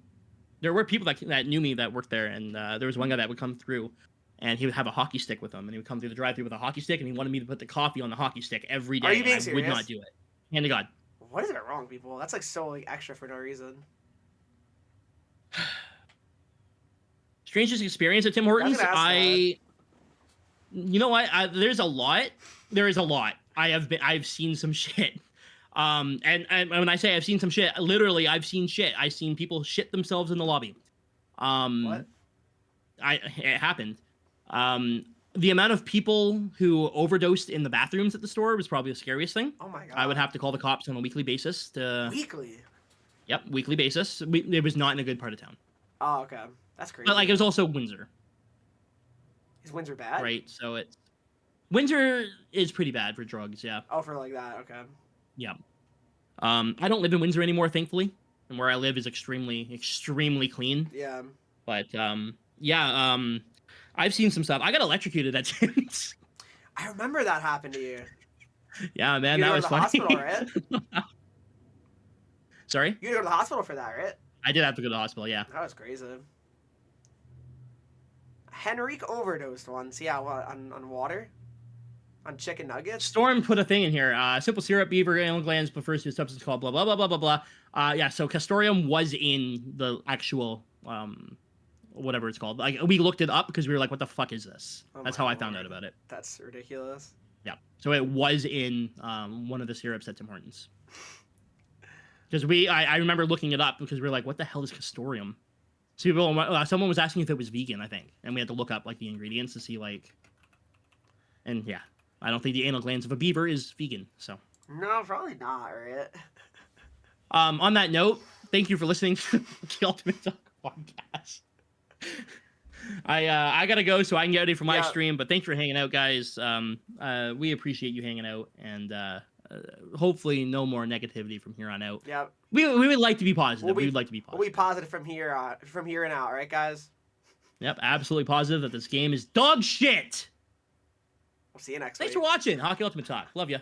There were people that knew me that worked there, and there was one guy that would come through, and he would have a hockey stick with him, and he would come through the drive-thru with a hockey stick, and he wanted me to put the coffee on the hockey stick every day. Are you being and I serious? would not do it. Hand to God. What is it wrong, people? That's like so like extra for no reason. Strangest experience at Tim Hortons? You know what? There's a lot. There is a lot. I've seen some shit. And when I say I've seen some shit, literally I've seen shit. I've seen people shit themselves in the lobby. What? It happened. The amount of people who overdosed in the bathrooms at the store was probably the scariest thing. Oh my god. I would have to call the cops on a weekly basis Weekly? Yep, weekly basis. It was not in a good part of town. Oh, okay. That's crazy. But like it was also Windsor. Is Windsor bad? Right, so Windsor is pretty bad for drugs, yeah. Oh, for like that, okay. Yeah. I don't live in Windsor anymore, thankfully. And where I live is extremely, extremely clean. Yeah. But, I've seen some stuff. I got electrocuted at Tim's. I remember that happened to you. Yeah, man, You that were was in the funny. hospital, right? Sorry? You had to go to the hospital for that, right? I did have to go to the hospital, yeah. That was crazy. Henreek overdosed once. Yeah, what, on water? On chicken nuggets? Storm put a thing in here. Simple syrup, beaver, anal glands refers to a substance called blah, blah, blah, blah, blah, blah. Yeah, so castoreum was in the actual, whatever it's called. Like, we looked it up because we were like, what the fuck is this? Oh That's my how I found Lord. out about it. That's ridiculous. Yeah. So it was in one of the syrups at Tim Hortons. Because I remember looking it up because we were like, what the hell is castoreum? So people, someone was asking if it was vegan, I think. And we had to look up like the ingredients to see like, and yeah, I don't think the anal glands of a beaver is vegan. So No, probably not, right? on that note, thank you for listening to the Ultimate Talk podcast. I gotta go so I can get ready for my stream, but thanks for hanging out, guys. We appreciate you hanging out, and hopefully no more negativity from here on out. Yeah. We would like to be positive. We would like to be positive. We'll be positive from here and out, right, guys? Yep, absolutely positive that this game is dog shit. We'll see you next week. Thanks for watching Hockey Ultimate Talk. Love ya.